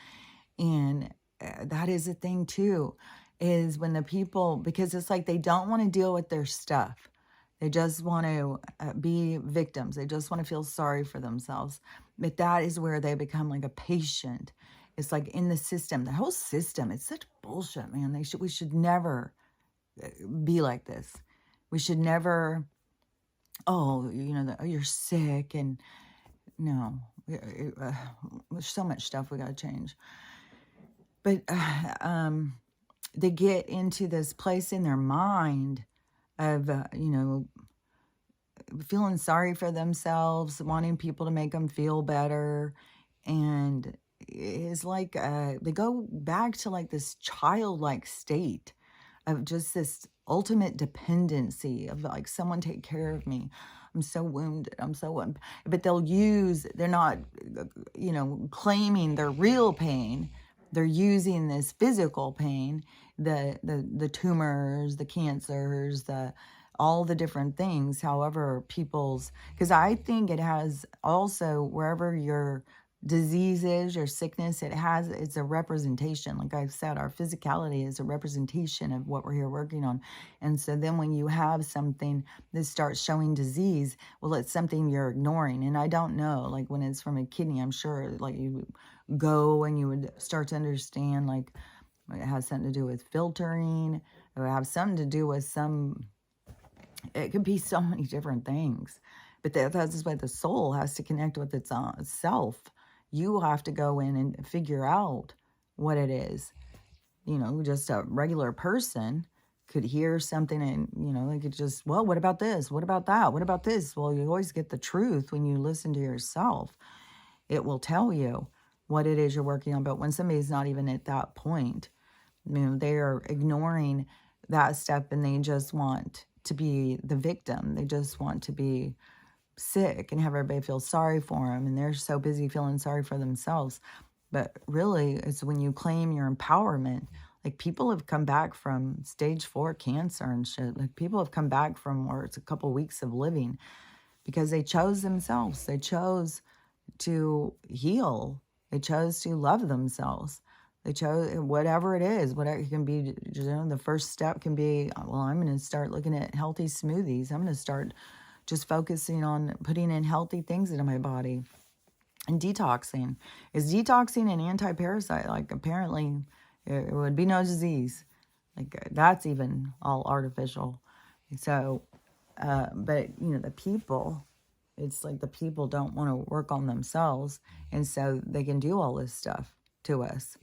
and that is a thing too, is when the people, because it's like they don't want to deal with their stuff. They just want to be victims. They just want to feel sorry for themselves. But that is where they become like a patient. It's like in the system, the whole system, it's such bullshit, man. We should never be like this. We should never, oh, you're sick, and no, there's so much stuff we got to change. But they get into this place in their mind of, feeling sorry for themselves, wanting people to make them feel better. And it's like they go back to like this childlike state of just this ultimate dependency of like, someone take care of me. I'm so wounded. But they're not, claiming their real pain. They're using this physical pain, the tumors, the cancers, all the different things, however because I think it has also, wherever your disease is, your sickness, it's a representation. Like I've said, our physicality is a representation of what we're here working on. And so then when you have something that starts showing disease, well, it's something you're ignoring. And I don't know, like when it's from a kidney, I'm sure like you go and you would start to understand, like it has something to do with filtering, it would have something to do with it could be so many different things. But that's why the soul has to connect with its self. You have to go in and figure out what it is. Just a regular person could hear something and, they could just, well, what about this? What about that? What about this? Well, you always get the truth when you listen to yourself. It will tell you what it is you're working on. But when somebody's not even at that point, they are ignoring that step and they just want to be the victim. They just want to be sick and have everybody feel sorry for them. And they're so busy feeling sorry for themselves. But really, it's when you claim your empowerment. Like people have come back from stage 4 cancer and shit. Like people have come back from where it's a couple weeks of living because they chose themselves. They chose to heal. They chose to love themselves. They chose whatever it is, whatever it can be. The first step can be, well, I'm going to start looking at healthy smoothies. I'm going to start just focusing on putting in healthy things into my body. And detoxing. Is detoxing an anti-parasite? Like apparently it would be no disease. Like that's even all artificial. So, but the people, it's like the people don't want to work on themselves. And so they can do all this stuff to us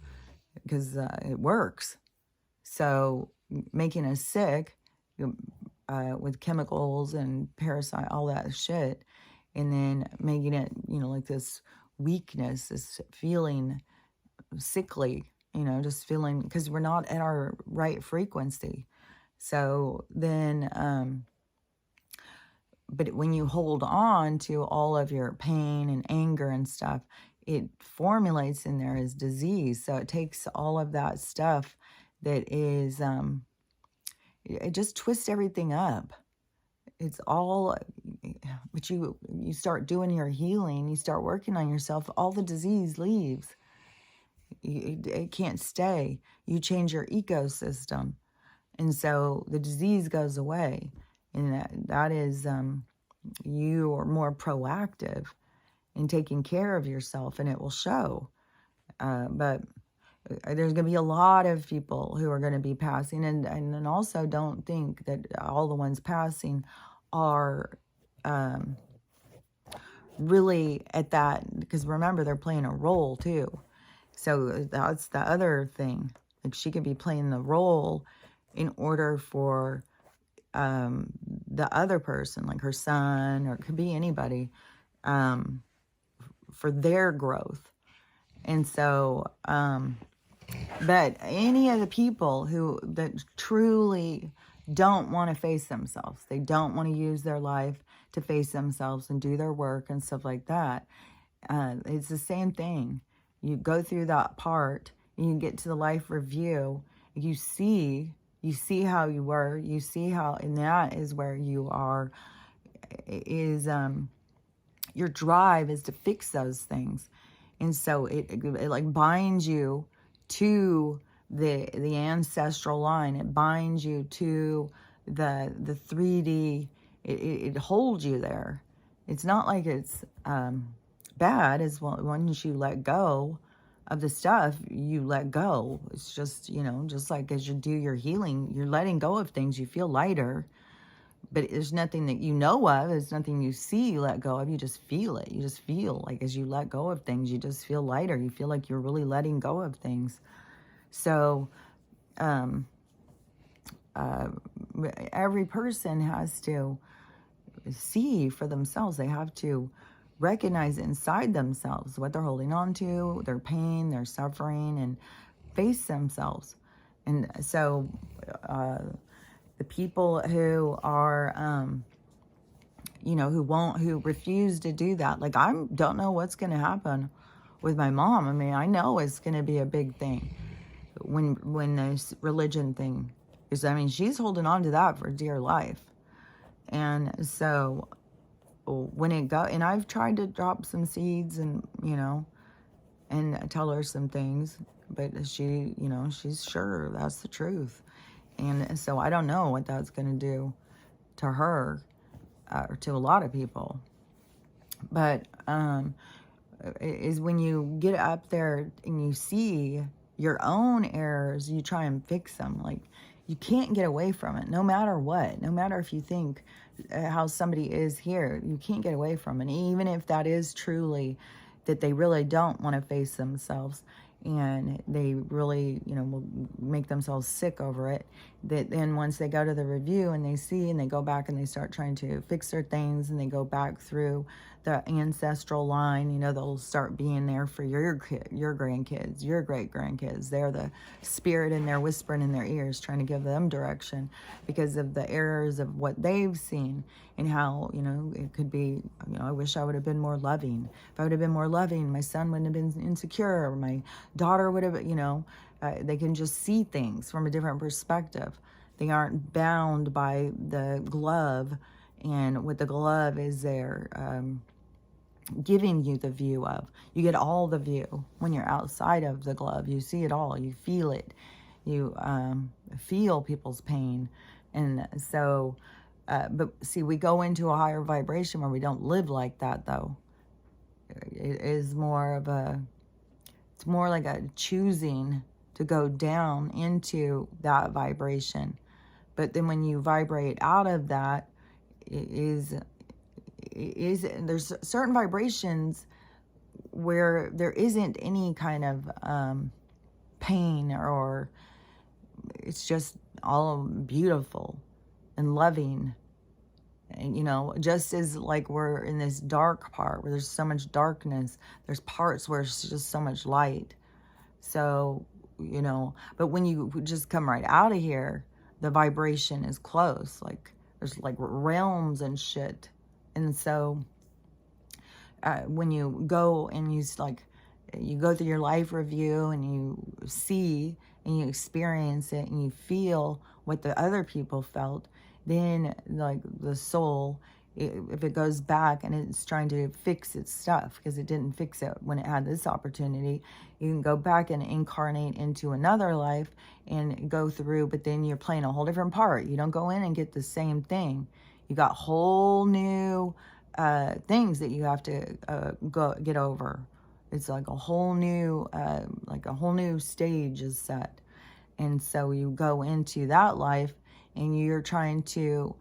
because it works. So making us sick with chemicals and parasite, all that shit, and then making it, like this weakness, this feeling sickly, just feeling, because we're not at our right frequency. So then, but when you hold on to all of your pain and anger and stuff, it formulates in there as disease. So it takes all of that stuff that is, it just twists everything up. It's all, but you start doing your healing, you start working on yourself, all the disease leaves. It can't stay. You change your ecosystem. And so the disease goes away. And that is, you are more proactive in taking care of yourself, and it will show. But there's going to be a lot of people who are going to be passing, and also don't think that all the ones passing are really at that, because remember, they're playing a role too. So that's the other thing. Like she could be playing the role in order for the other person, like her son, or it could be anybody, for their growth. And so, but any of the people that truly don't want to face themselves, they don't want to use their life to face themselves and do their work and stuff like that, it's the same thing. You go through that part and you get to the life review, you see how you were, you see how, and that is where you are, is your drive is to fix those things. And so it like binds you to the ancestral line. It binds you to the 3D. It holds you there. It's not like it's bad as well once you let go, of the stuff, you let go. It's just, you know, just like as you do your healing, you're letting go of things, you feel lighter, but there's nothing that you know of, there's nothing you see you let go of, you just feel it. You just feel like as you let go of things, you just feel lighter. You feel like you're really letting go of things. So, every person has to see for themselves. They have to recognize inside themselves what they're holding on to, their pain, their suffering, and face themselves. And so the people who are, you know, who refuse to do that, like I don't know what's going to happen with my mom. I mean, I know it's going to be a big thing when this religion thing is, I mean, she's holding on to that for dear life. And so when it go, and I've tried to drop some seeds and, you know, and tell her some things, but she, you know, she's sure that's the truth. And so I don't know what that's going to do to her or to a lot of people. But is when you get up there and you see your own errors, you try and fix them. Like, you can't get away from it, no matter what. No matter if you think how somebody is here, you can't get away from it. Even if that is truly that they really don't want to face themselves and they really, you know, will make themselves sick over it, that then once they go to the review and they see and they go back and they start trying to fix their things and they go back through the ancestral line, you know, they'll start being there for your grandkids, your great grandkids. They're the spirit and they're whispering in their ears, trying to give them direction because of the errors of what they've seen and how, you know, it could be, you know, I wish I would have been more loving. If I would have been more loving, my son wouldn't have been insecure, or my daughter would have, you know, they can just see things from a different perspective. They aren't bound by the glove, and what the glove is there giving you the view of. You get all the view when you're outside of the glove. You see it all. You feel it. You feel people's pain. And so, but see, we go into a higher vibration where we don't live like that, though. It is more of a, it's more like a choosing to go down into that vibration. But then when you vibrate out of that, there's certain vibrations where there isn't any kind of pain, or it's just all beautiful and loving. And, you know, just as like we're in this dark part where there's so much darkness, there's parts where it's just so much light. So, you know, but when you just come right out of here, the vibration is close. Like there's like realms and shit. And so when you go and you go through your life review and you see and you experience it and you feel what the other people felt, then like the soul, if it goes back and it's trying to fix its stuff because it didn't fix it when it had this opportunity, you can go back and incarnate into another life and go through, but then you're playing a whole different part. You don't go in and get the same thing. You got whole new things that you have to go get over. It's like a whole new stage is set. And so you go into that life and you're trying to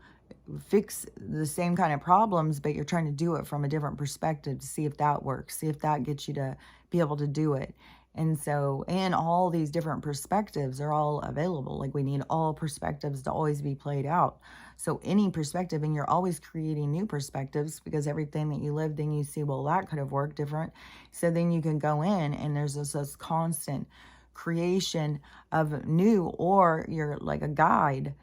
fix the same kind of problems, but you're trying to do it from a different perspective to see if that works, see if that gets you to be able to do it. And so, and all these different perspectives are all available. Like we need all perspectives to always be played out. So any perspective, and you're always creating new perspectives because everything that you live, then you see, well, that could have worked different. So then you can go in and there's this constant creation of new, or you're like a guide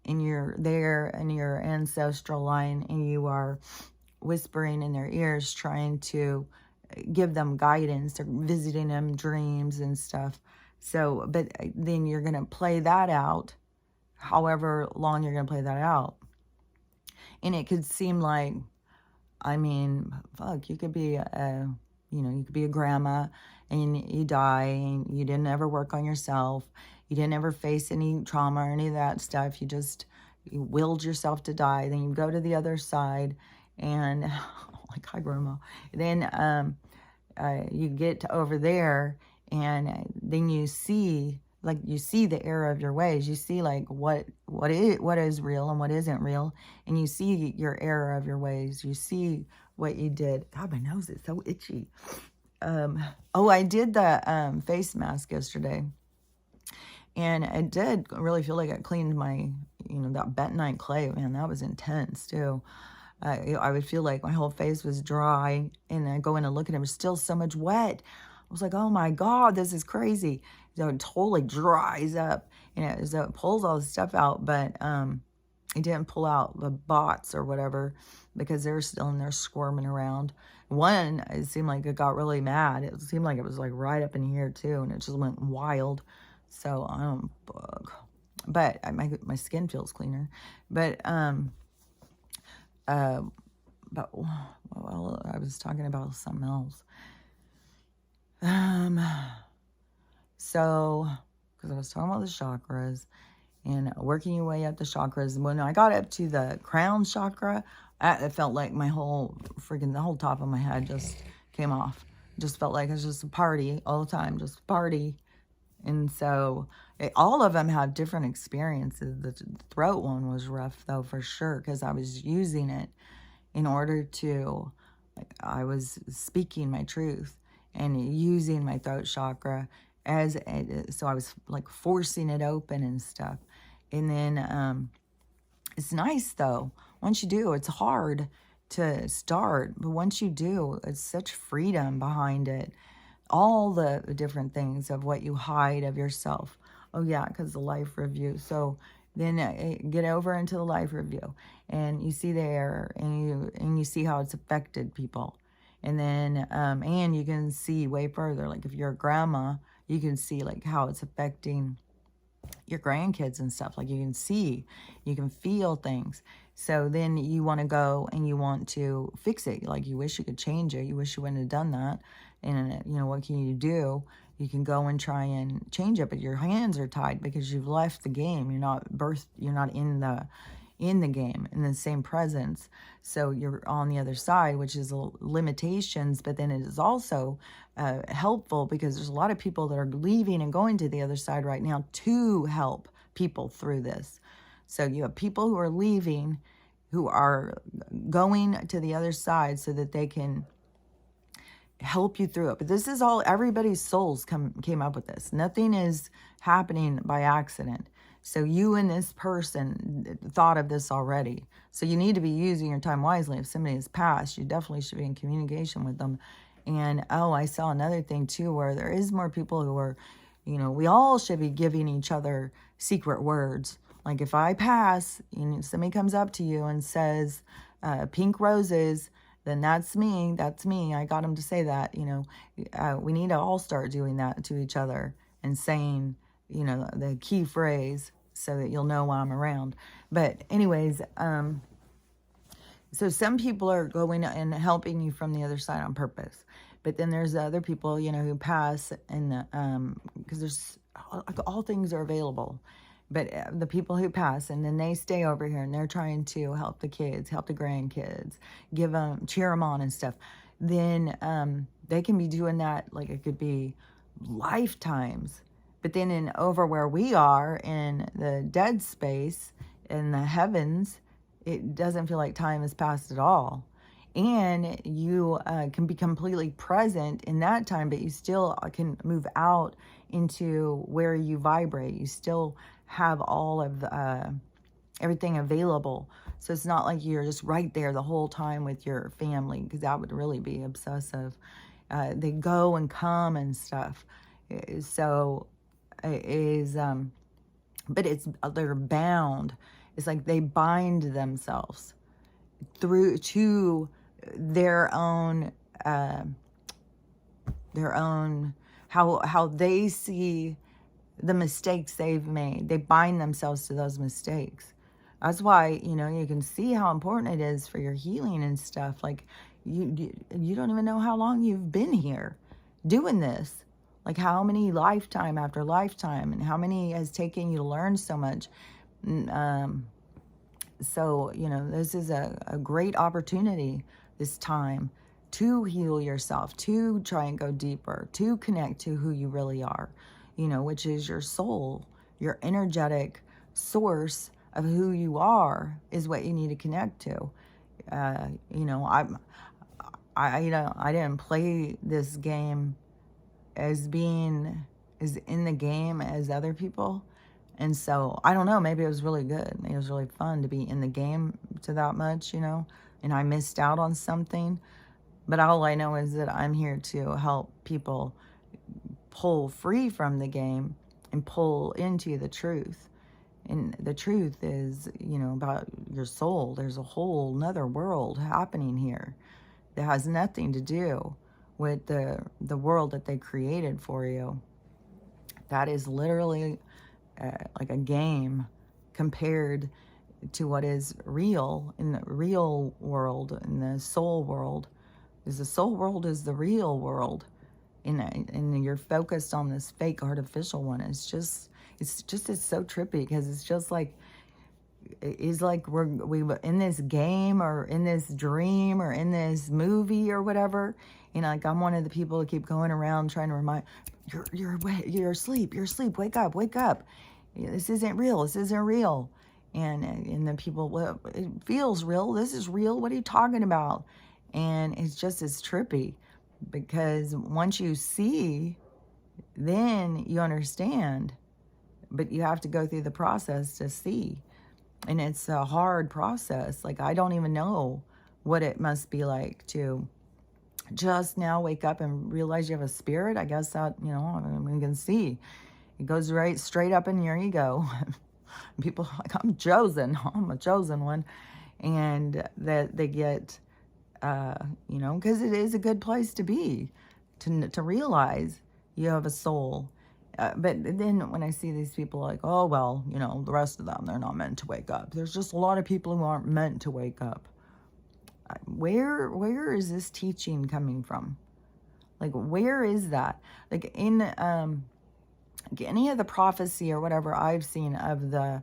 and you're there in your ancestral line and you are whispering in their ears, trying to give them guidance, or visiting them dreams and stuff. So, but then you're going to play that out, however long you're going to play that out. And it could seem like, I mean, fuck, you could be you could be a grandma and you die and you didn't ever work on yourself. You didn't ever face any trauma or any of that stuff. You willed yourself to die. Then you go to the other side and, like, hi, grandma. Then you get to over there And then you see, like, you see the error of your ways. You see, like, what is real and what isn't real. And you see your error of your ways. You see what you did. God, my nose is so itchy. Oh, I did the face mask yesterday. And I did really feel like it cleaned my, that bentonite clay. Man, that was intense, too. I would feel like my whole face was dry, and I go in and look at it, there's still so much wet. I was like, oh my God, this is crazy. So it totally dries up, and so it pulls all the stuff out, but it didn't pull out the bots or whatever, because they're still in there squirming around. One, it seemed like it got really mad. It seemed like it was like right up in here too, and it just went wild. So I don't bug. But my skin feels cleaner. But well, I was talking about something else. So, because I was talking about the chakras and working your way up the chakras. When I got up to the crown chakra, it felt like the whole top of my head just came off. Just felt like it was just a party all the time, just a party. And so all of them have different experiences. The throat one was rough, though, for sure, because I was using it in order to, I was speaking my truth and using my throat chakra so I was like forcing it open and stuff. And then it's nice, though. Once you do, it's hard to start, but once you do, it's such freedom behind it. All the different things of what you hide of yourself. Oh yeah, because the life review. So then get over into the life review, and you see the error, and you see how it's affected people. And then and you can see way further, like if you're a grandma, you can see like how it's affecting your grandkids and stuff. Like you can feel things. So then you want to go and you want to fix it. Like you wish you could change it. You wish you wouldn't have done that. And what can you do? You can go and try and change it, but your hands are tied because you've left the game. You're not in the game, in the same presence. So you're on the other side, which is limitations, but then it is also helpful, because there's a lot of people that are leaving and going to the other side right now to help people through this. So you have people who are leaving, who are going to the other side so that they can help you through it. But this is all, everybody's souls came up with this. Nothing is happening by accident. So you and this person thought of this already. So you need to be using your time wisely. If somebody has passed, you definitely should be in communication with them. And I saw another thing too, where there is more people who are, we all should be giving each other secret words. Like if I pass, somebody comes up to you and says, pink roses, then that's me. I got him to say that. We need to all start doing that to each other and saying, the key phrase, so that you'll know while I'm around. But anyways, so some people are going and helping you from the other side on purpose. But then there's other people, who pass, and because there's all things are available. But the people who pass, and then they stay over here, and they're trying to help the kids, help the grandkids, cheer them on and stuff. Then they can be doing that, like it could be lifetimes. But then over where we are in the dead space, in the heavens, it doesn't feel like time has passed at all. And you can be completely present in that time, but you still can move out into where you vibrate. You still have all of everything available. So it's not like you're just right there the whole time with your family, because that would really be obsessive. They go and come and stuff. So it is, but they're bound. It's like they bind themselves through to their own how they see the mistakes they've made. They bind themselves to those mistakes. That's why, you can see how important it is for your healing and stuff. Like you don't even know how long you've been here doing this. Like how many lifetime after lifetime, and how many has taken you to learn so much. So, this is a great opportunity this time to heal yourself, to try and go deeper, to connect to who you really are, which is your soul, your energetic source of who you are is what you need to connect to. I didn't play this game as being as in the game as other people. And so I don't know, maybe it was really good. It was really fun to be in the game to that much, and I missed out on something. But all I know is that I'm here to help people pull free from the game and pull into the truth. And the truth is, about your soul. There's a whole nother world happening here that has nothing to do with the world that they created for you. That is literally like a game compared to what is real in the real world, in the soul world. Because the soul world is the real world, and you're focused on this fake artificial one. It's so trippy, because it's just like, it's like we in this game or in this dream or in this movie or whatever. Like I'm one of the people that keep going around trying to remind you're asleep, wake up. This isn't real. And the people, well, it feels real. This is real. What are you talking about? And it's just as trippy, because once you see, then you understand, but you have to go through the process to see. And it's a hard process. Like, I don't even know what it must be like to just now wake up and realize you have a spirit. I guess that, we can see. It goes right straight up in your ego. People are like, I'm chosen. I'm a chosen one. And that they get, because it is a good place to be, to realize you have a soul. But then when I see these people like, oh, well, the rest of them, they're not meant to wake up. There's just a lot of people who aren't meant to wake up. Where is this teaching coming from? Like, where is that? Like, in any of the prophecy or whatever I've seen of the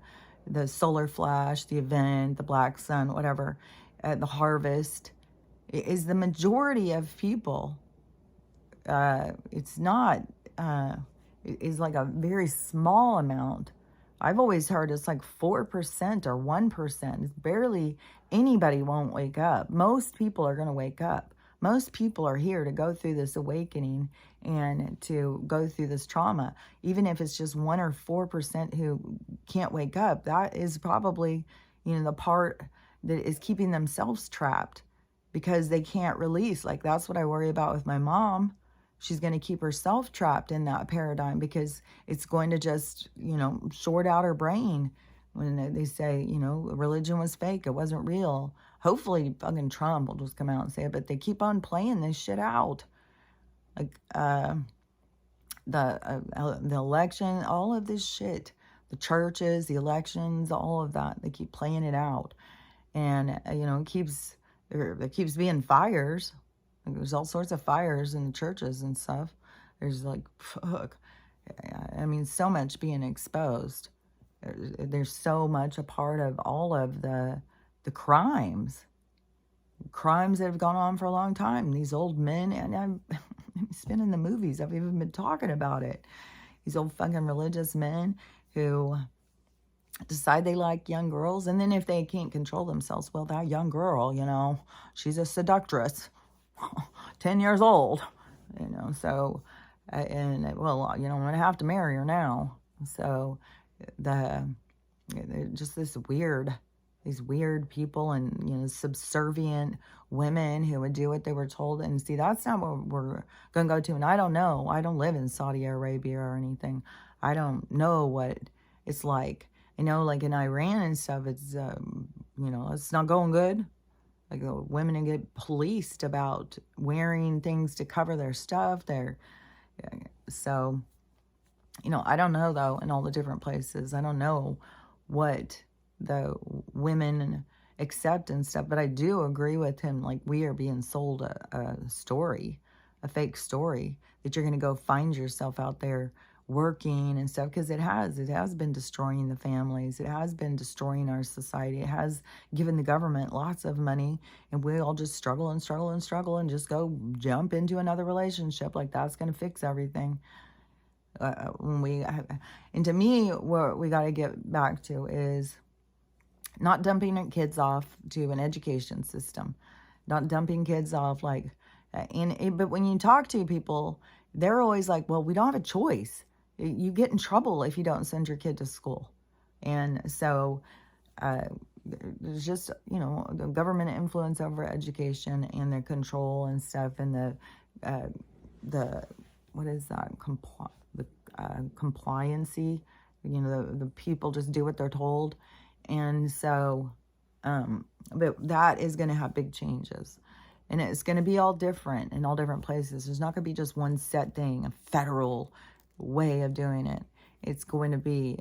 solar flash, the event, the black sun, whatever, the harvest, is the majority of people. It's not... is like a very small amount. I've always heard it's like 4% or 1%. It's barely anybody won't wake up. Most people are going to wake up. Most people are here to go through this awakening and to go through this trauma. Even if it's just 1 or 4% who can't wake up, that is probably, the part that is keeping themselves trapped, because they can't release. Like, that's what I worry about with my mom. She's going to keep herself trapped in that paradigm, because it's going to just, short out her brain when they say, religion was fake. It wasn't real. Hopefully fucking Trump will just come out and say it, but they keep on playing this shit out. Like, the election, all of this shit, the churches, the elections, all of that, they keep playing it out. And, it keeps being fires. There's all sorts of fires in the churches and stuff. There's like, fuck. I mean, so much being exposed. There's so much a part of all of the crimes that have gone on for a long time. These old men, and it's been in the movies. I've even been talking about it. These old fucking religious men who decide they like young girls. And then if they can't control themselves, well, that young girl, she's a seductress. 10 years old, so, well, I'm going to have to marry her now. So just these weird people, and, subservient women who would do what they were told. And see, that's not what we're going to go to. And I don't know. I don't live in Saudi Arabia or anything. I don't know what it's like. Like in Iran and stuff, it's, it's not going good. Like, women get policed about wearing things to cover their stuff. So, I don't know, though, in all the different places. I don't know what the women accept and stuff. But I do agree with him. Like, we are being sold a story, a fake story, that you're going to go find yourself out there working and stuff, because it has been destroying the families. It has been destroying our society. It has given the government lots of money, and we all just struggle and struggle and struggle and just go jump into another relationship like that's going to fix everything. And to me, what we got to get back to is not dumping our kids off to an education system, not dumping kids off like, but when you talk to people, they're always like, well, we don't have a choice. You get in trouble if you don't send your kid to school. And so there's just, the government influence over education and the control and stuff, and the what is that, compliancy, the people just do what they're told. And so but that is going to have big changes, and it's going to be all different in all different places. There's not going to be just one set thing, a federal way of doing it. It's going to be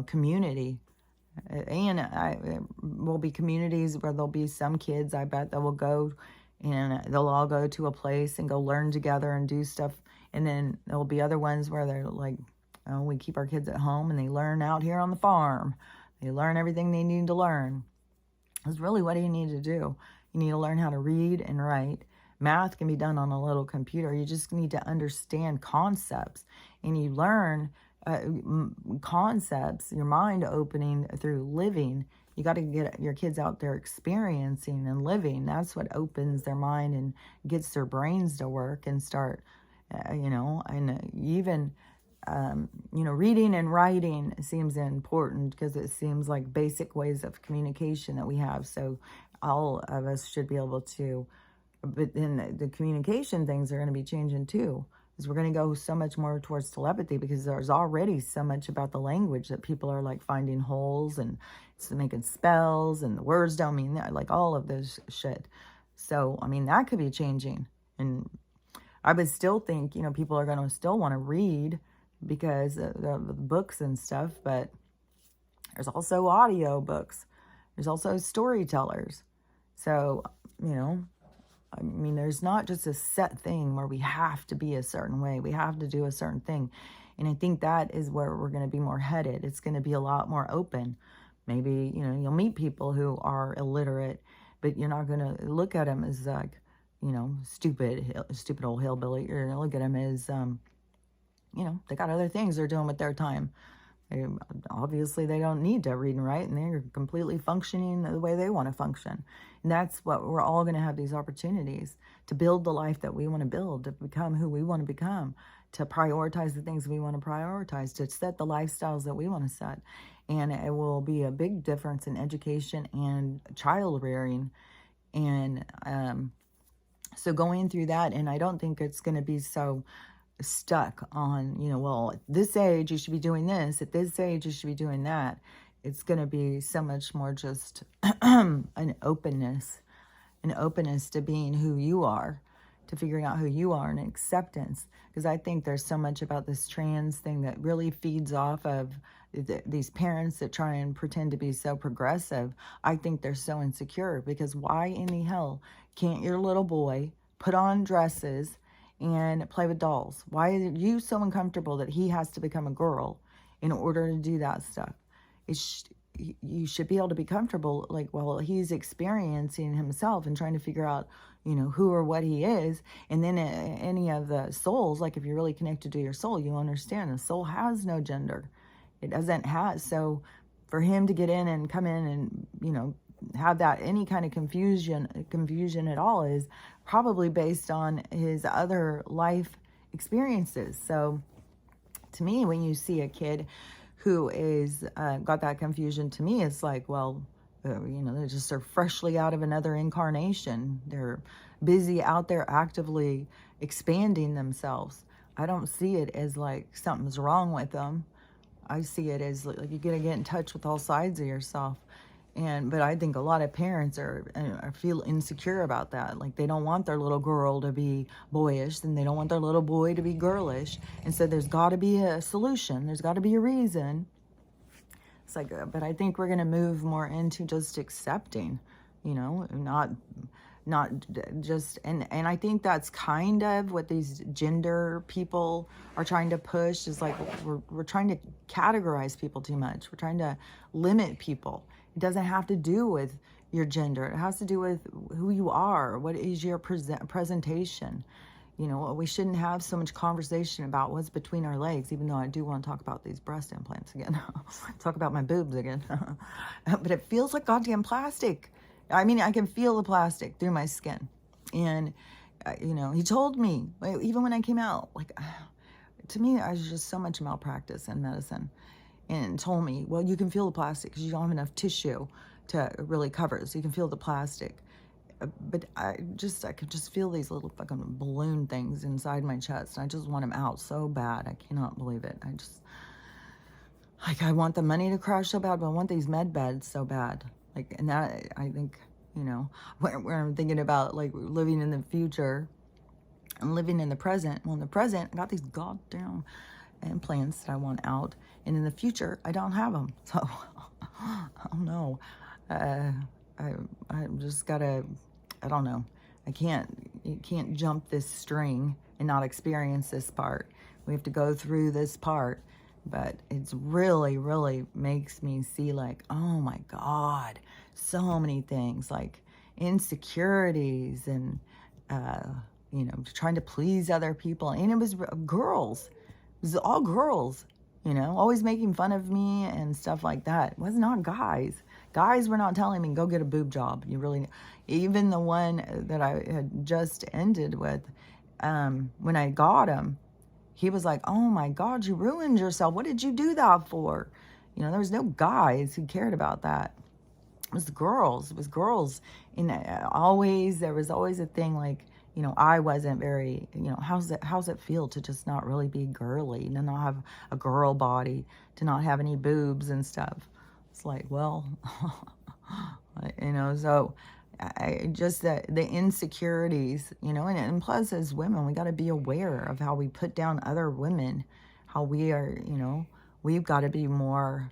community, and will be communities where there'll be some kids, I bet, that will go and they'll all go to a place and go learn together and do stuff. And then there'll be other ones where they're like, oh, we keep our kids at home and they learn out here on the farm. They learn everything they need to learn. That's really what you need to do. You need to learn how to read and write. Math can be done on a little computer. You just need to understand concepts. And you learn concepts, your mind opening through living. You got to get your kids out there experiencing and living. That's what opens their mind and gets their brains to work and start, and even, reading and writing seems important because it seems like basic ways of communication that we have. So all of us should be able to, but then the communication things are going to be changing too. Because we're going to go so much more towards telepathy, because there's already so much about the language that people are like finding holes and making spells, and the words don't mean that, like all of this shit. So, I mean, that could be changing. And I would still think, people are going to still want to read because the books and stuff, but there's also audio books. There's also storytellers. So, there's not just a set thing where we have to be a certain way. We have to do a certain thing. And I think that is where we're going to be more headed. It's going to be a lot more open. Maybe, you'll meet people who are illiterate, but you're not going to look at them as like, stupid old hillbilly. You're going to look at them as, they got other things they're doing with their time. Obviously, they don't need to read and write, and they're completely functioning the way they want to function. And that's what we're all going to have, these opportunities to build the life that we want to build, to become who we want to become, to prioritize the things we want to prioritize, to set the lifestyles that we want to set. And it will be a big difference in education and child rearing. And so going through that, and I don't think it's going to be so stuck on, well, at this age you should be doing this, at this age you should be doing that. It's going to be so much more just an openness to being who you are, to figuring out who you are, and acceptance. Because I think there's so much about this trans thing that really feeds off of these parents that try and pretend to be so progressive. I think they're so insecure, because why in the hell can't your little boy put on dresses and play with dolls? Why are you so uncomfortable that he has to become a girl in order to do that stuff? You should be able to be comfortable, like, while he's experiencing himself and trying to figure out, who or what he is. And then any of the souls, like if you're really connected to your soul, you understand the soul has no gender. It doesn't have. So for him to get in and come in and, have that any kind of confusion at all is probably based on his other life experiences. So to me, when you see a kid who is got that confusion, to me it's like, well, they're freshly out of another incarnation. They're busy out there actively expanding themselves. I don't see it as like something's wrong with them. I see it as like you gotta get in touch with all sides of yourself. But I think a lot of parents feel insecure about that. Like they don't want their little girl to be boyish, and they don't want their little boy to be girlish. And so there's got to be a solution. There's got to be a reason. It's like, but I think we're going to move more into just accepting, not not just, and I think that's kind of what these gender people are trying to push, is like we're trying to categorize people too much. We're trying to limit people. It doesn't have to do with your gender. It has to do with who you are. What is your presentation? You know, we shouldn't have so much conversation about what's between our legs, even though I do want to talk about these breast implants again. Talk about my boobs again. But it feels like goddamn plastic. I mean, I can feel the plastic through my skin. And, you know, he told me, even when I came out, like, to me, I was just so much malpractice in medicine. And told me, well, you can feel the plastic because you don't have enough tissue to really cover it. So you can feel the plastic. But I could just feel these little fucking balloon things inside my chest. I just want them out so bad. I cannot believe it. I want the money to crash so bad, but I want these med beds so bad. Like, and that, I think, you know, when I'm thinking about like living in the future and living in the present. Well, in the present, I got these goddamn implants that I want out. And in the future, I don't have them. So, I don't know. I just gotta, I don't know. You can't jump this string and not experience this part. We have to go through this part. But it's really, really makes me see like, oh my God, so many things like insecurities and, you know, trying to please other people. And it was girls. It was all girls, you know, always making fun of me and stuff like that. It was not guys. Guys were not telling me, go get a boob job. You really, even the one that I had just ended with, when I got him, he was like, oh my God, you ruined yourself. What did you do that for? You know, there was no guys who cared about that. It was girls. It was girls. And there was always a thing like, you know, I wasn't very, you know, how's it feel to just not really be girly, to not have a girl body, to not have any boobs and stuff. It's like, well, you know, so I just the insecurities, you know, and plus as women, we got to be aware of how we put down other women, how we are, you know, we've got to be more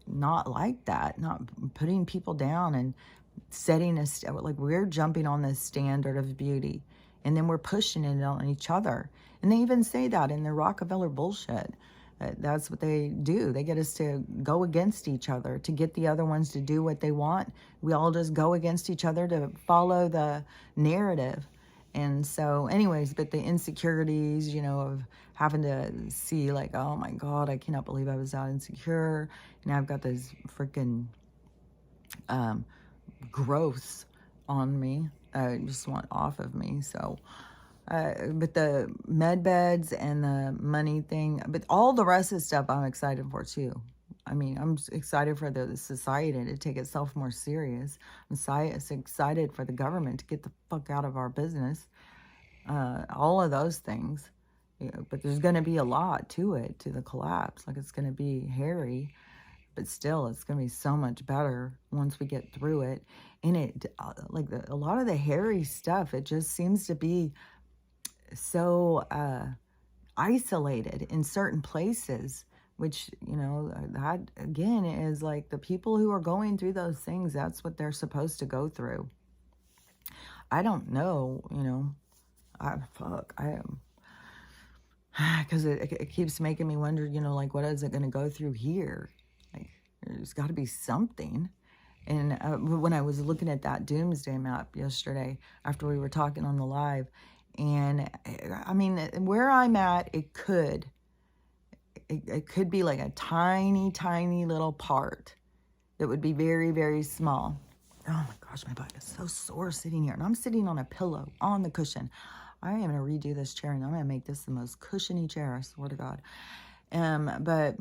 not like that, not putting people down and setting us like we're jumping on this standard of beauty and then we're pushing it on each other. And they even say that in their Rockefeller bullshit. That's what they do. They get us to go against each other, to get the other ones to do what they want. We all just go against each other to follow the narrative. And so anyways, but the insecurities, you know, of having to see like, oh my God, I cannot believe I was that insecure. And I've got this freaking growths on me. I just want off of me. So but the med beds and the money thing, but all the rest of the stuff I'm excited for too. I mean, I'm excited for the society to take itself more serious. I'm excited for the government to get the fuck out of our business. All of those things. You know, but there's going to be a lot to it, to the collapse. Like it's going to be hairy, but still it's going to be so much better once we get through it. And it, like a lot of the hairy stuff, it just seems to be so isolated in certain places, which, you know, that again is like the people who are going through those things, that's what they're supposed to go through. I don't know, you know, I am, because it keeps making me wonder, you know, like what is it going to go through here? Like there's got to be something. And when I was looking at that doomsday map yesterday after we were talking on the live, and I mean, where I'm at, it could be like a tiny, tiny little part that would be very, very small. Oh my gosh, my back is so sore sitting here. And I'm sitting on a pillow on the cushion. I am going to redo this chair and I'm going to make this the most cushiony chair, I swear to God. But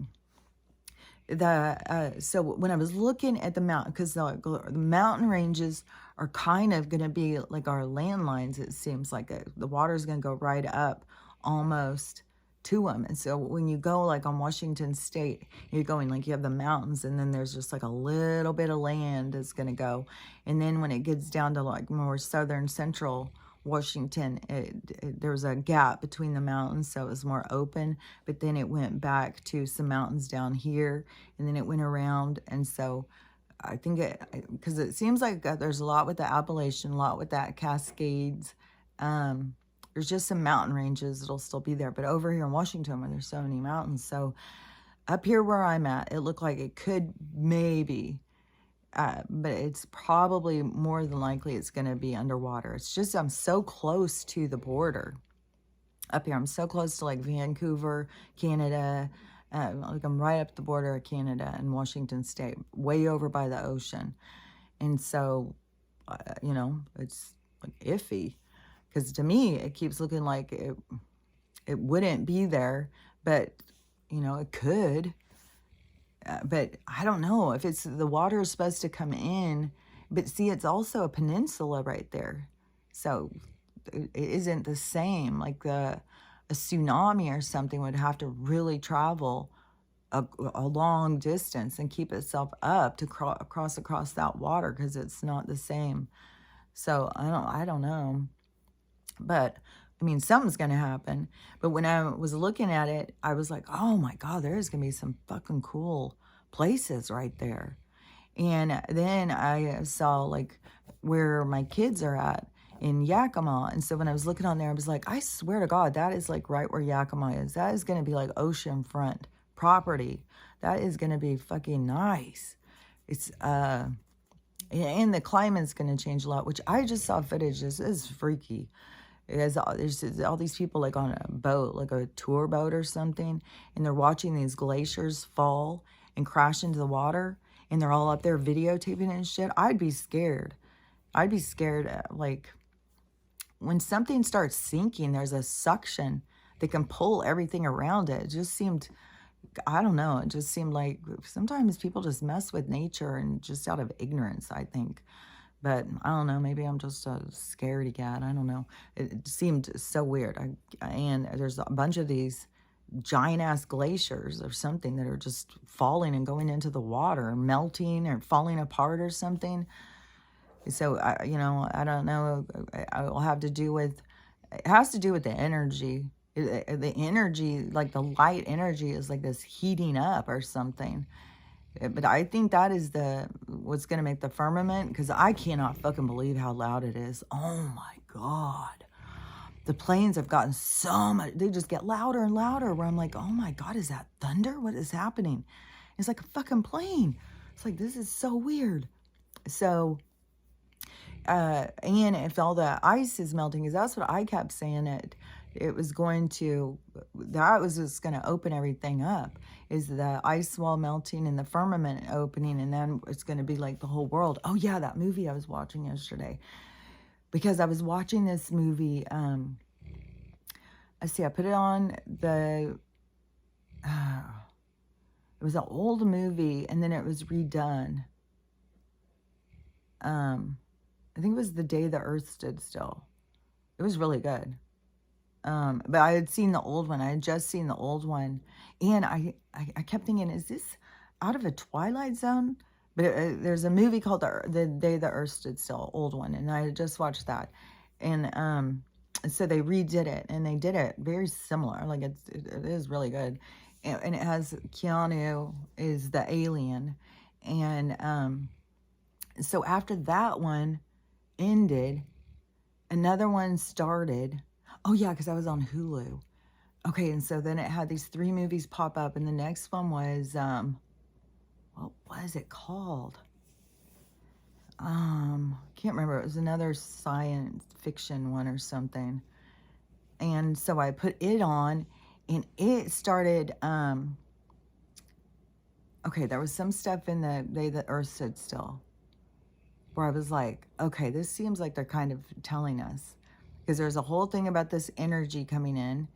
so when I was looking at the mountain, because the mountain ranges are kind of going to be like our landlines, it seems like the water's going to go right up almost to them. And so when you go like on Washington State, you're going like you have the mountains and then there's just like a little bit of land that's going to go. And then when it gets down to like more southern central Washington, there was a gap between the mountains, so it was more open, but then it went back to some mountains down here, and then it went around, and so I think because it seems like there's a lot with the Appalachian, a lot with that Cascades. There's just some mountain ranges that'll still be there. But over here in Washington, where there's so many mountains, so up here where I'm at, it looked like it could maybe, but it's probably more than likely it's going to be underwater. It's just I'm so close to the border up here. I'm so close to like Vancouver, Canada. Like I'm right up the border of Canada and Washington State, way over by the ocean. And so, you know, it's like iffy because to me, it keeps looking like it wouldn't be there, but you know, it could. But I don't know if it's the water is supposed to come in, but see, it's also a peninsula right there. So it isn't the same. Like a tsunami or something would have to really travel a long distance and keep itself up to cross across that water because it's not the same. So I don't know. But I mean, something's going to happen. But when I was looking at it, I was like, oh my God, there's going to be some fucking cool places right there. And then I saw like where my kids are at in Yakima. And so when I was looking on there, I was like, I swear to God, that is like right where Yakima is. That is going to be like oceanfront property. That is going to be fucking nice. It's, and the climate's going to change a lot, which I just saw footage. This is freaky. There's all these people like on a boat, like a tour boat or something, and they're watching these glaciers fall and crash into the water, and they're all up there videotaping it and shit. I'd be scared. I'd be scared, like, when something starts sinking, there's a suction that can pull everything around it. It just seemed, I don't know, it just seemed like sometimes people just mess with nature and just out of ignorance, I think. But I don't know, maybe I'm just a scaredy cat. I don't know. It seemed so weird. And there's a bunch of these giant-ass glaciers or something that are just falling and going into the water, melting or falling apart or something. So, you know, I don't know. It will have to do with, it has to do with the energy. The energy, like the light energy is like this heating up or something. But I think that is what's going to make the firmament, because I cannot fucking believe how loud it is. Oh my God. The planes have gotten so much, they just get louder and louder where I'm like, oh my God, is that thunder? What is happening? It's like a fucking plane. It's like, this is so weird. So, and if all the ice is melting, because that's what I kept saying, it was going to, that was just going to open everything up, is the ice wall melting and the firmament opening, and then it's going to be like the whole world. Oh yeah, that movie I was watching yesterday, because I was watching this movie, I put it on the, it was an old movie, and then it was redone. I think it was The Day the Earth Stood Still. It was really good. But I had seen the old one. I had just seen the old one. And I kept thinking, is this out of a Twilight Zone? But there's a movie called The Day the Earth Stood Still, old one. And I had just watched that. And so they redid it. And they did it very similar. Like, it is really good. And it has Keanu is the alien. And so after that one ended, another one started. Oh yeah, because I was on Hulu. Okay, and so then it had these 3 movies pop up, and the next one was, what was it called? Can't remember. It was another science fiction one or something. And so I put it on, and it started, okay, there was some stuff in The Day the Earth Stood Still where I was like, okay, this seems like they're kind of telling us. Because there's a whole thing about this energy coming in,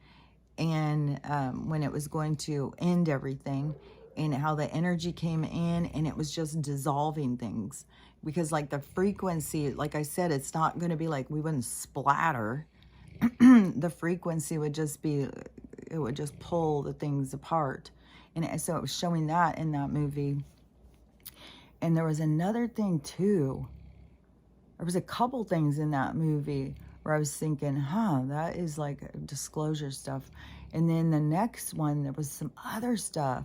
and when it was going to end everything, and how the energy came in, and it was just dissolving things. Because like the frequency, like I said, it's not going to be like, we wouldn't splatter. The frequency would just be, it would just pull the things apart. And so it was showing that in that movie. And there was another thing too. There was a couple things in that movie where I was thinking, that is like disclosure stuff. And then the next one, there was some other stuff.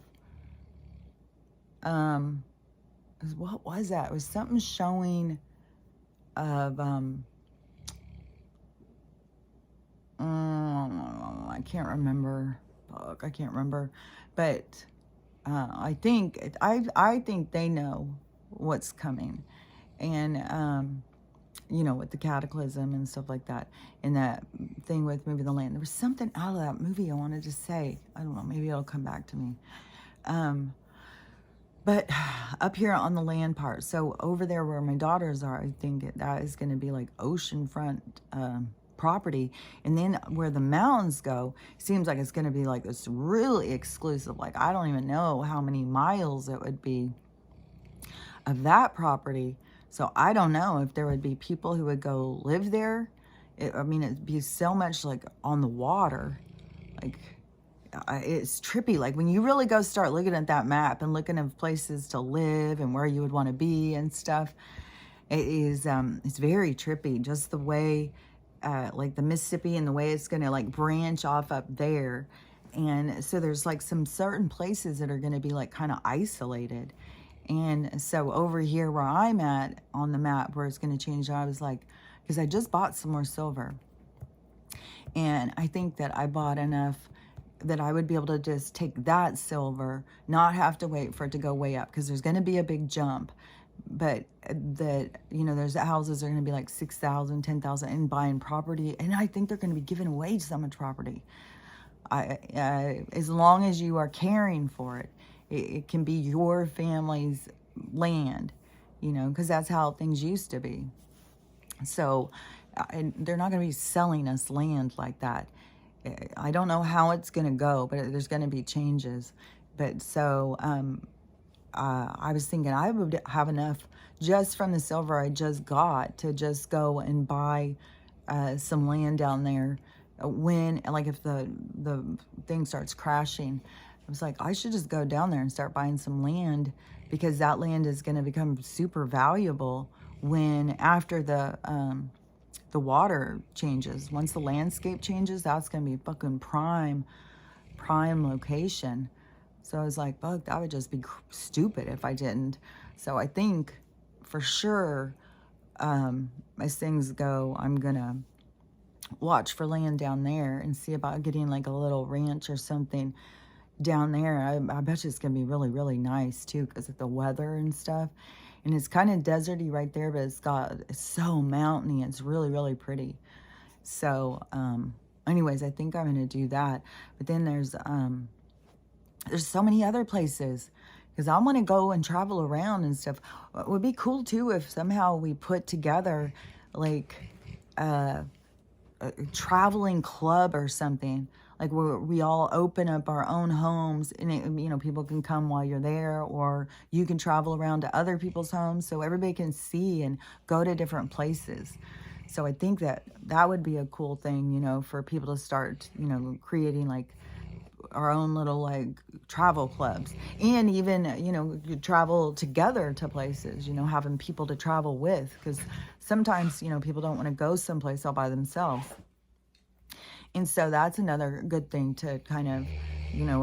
what was that? It was something showing of, I can't remember. Fuck, I can't remember. But I think they know what's coming. And, with the cataclysm and stuff like that. And that thing with moving the land. There was something out of that movie I wanted to say. I don't know, maybe it'll come back to me. But up here on the land part, so over there where my daughters are, I think that is going to be like oceanfront property. And then where the mountains go, seems like it's going to be like this really exclusive. Like, I don't even know how many miles it would be of that property. So I don't know if there would be people who would go live there. It'd be so much like on the water. Like, it's trippy. Like, when you really go start looking at that map and looking at places to live and where you would want to be and stuff, it's very trippy. Just the way, like the Mississippi and the way it's going to like branch off up there. And so there's like some certain places that are going to be like kind of isolated. And so over here where I'm at on the map where it's going to change, I was like, because I just bought some more silver. And I think that I bought enough that I would be able to just take that silver, not have to wait for it to go way up, because there's going to be a big jump. But that, there's houses that are going to be like 6,000, 10,000 and buying property. And I think they're going to be giving away so much property. As long as you are caring for it, it can be your family's land, because that's how things used to be. So they're not going to be selling us land like that. I don't know how it's going to go, but there's going to be changes. But so I was thinking I would have enough just from the silver I just got to just go and buy some land down there when, like, if the thing starts crashing. I was like, I should just go down there and start buying some land, because that land is going to become super valuable when after the water changes. Once the landscape changes, that's going to be fucking prime location. So I was like, fuck, that would just be stupid if I didn't. So I think for sure, as things go, I'm going to watch for land down there and see about getting like a little ranch or something down there. I bet you it's going to be really, really nice too, because of the weather and stuff. And it's kind of deserty right there, but it's so mountainy. It's really, really pretty. So, anyways, I think I'm going to do that. But then there's so many other places, because I want to go and travel around and stuff. It would be cool too if somehow we put together like a traveling club or something, like where we all open up our own homes, and people can come while you're there, or you can travel around to other people's homes so everybody can see and go to different places. So I think that would be a cool thing, for people to start, creating like our own little like travel clubs, and even travel together to places, having people to travel with, because sometimes people don't want to go someplace all by themselves. And so that's another good thing to kind of,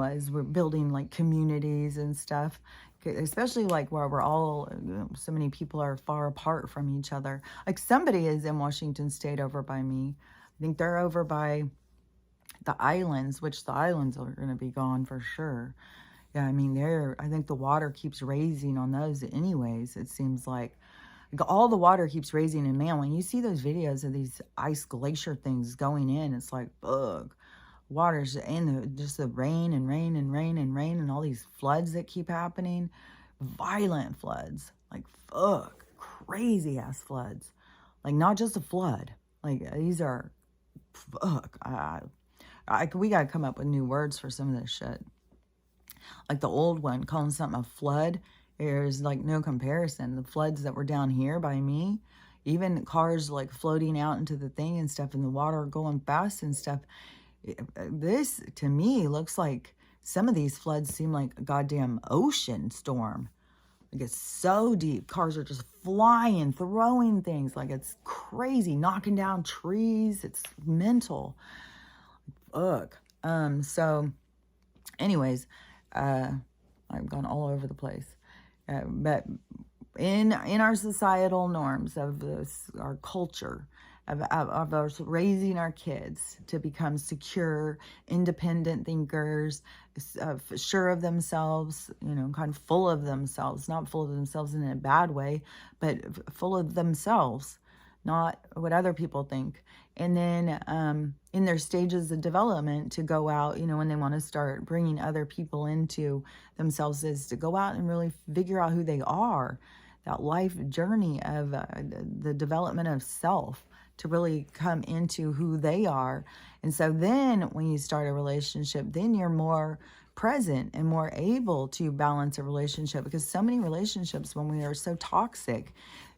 as we're building like communities and stuff, especially like where we're all, so many people are far apart from each other. Like somebody is in Washington State over by me. I think they're over by the islands, which the islands are going to be gone for sure. Yeah, I think the water keeps raising on those anyways. It seems like all the water keeps raising, and man, when you see those videos of these ice glacier things going in, it's like, ugh, water's in just the rain and rain and rain and rain, and all these floods that keep happening, violent floods, like fuck, crazy ass floods, like not just a flood, like these are, fuck, we gotta come up with new words for some of this shit. Like the old one, calling something a flood, there's like no comparison. The floods that were down here by me, even cars like floating out into the thing and stuff, and the water going fast and stuff. This to me looks like some of these floods seem like a goddamn ocean storm. Like it's so deep. Cars are just flying, throwing things. Like it's crazy, knocking down trees. It's mental. Ugh. So anyways, I've gone all over the place. But in our societal norms of this, our culture, of us raising our kids to become secure, independent thinkers, sure of themselves, kind of full of themselves, not full of themselves in a bad way, but full of themselves, not what other people think. And then in their stages of development to go out, when they want to start bringing other people into themselves, is to go out and really figure out who they are, that life journey of the development of self, to really come into who they are. And so then when you start a relationship, then you're more present and more able to balance a relationship, because so many relationships, when we are so toxic,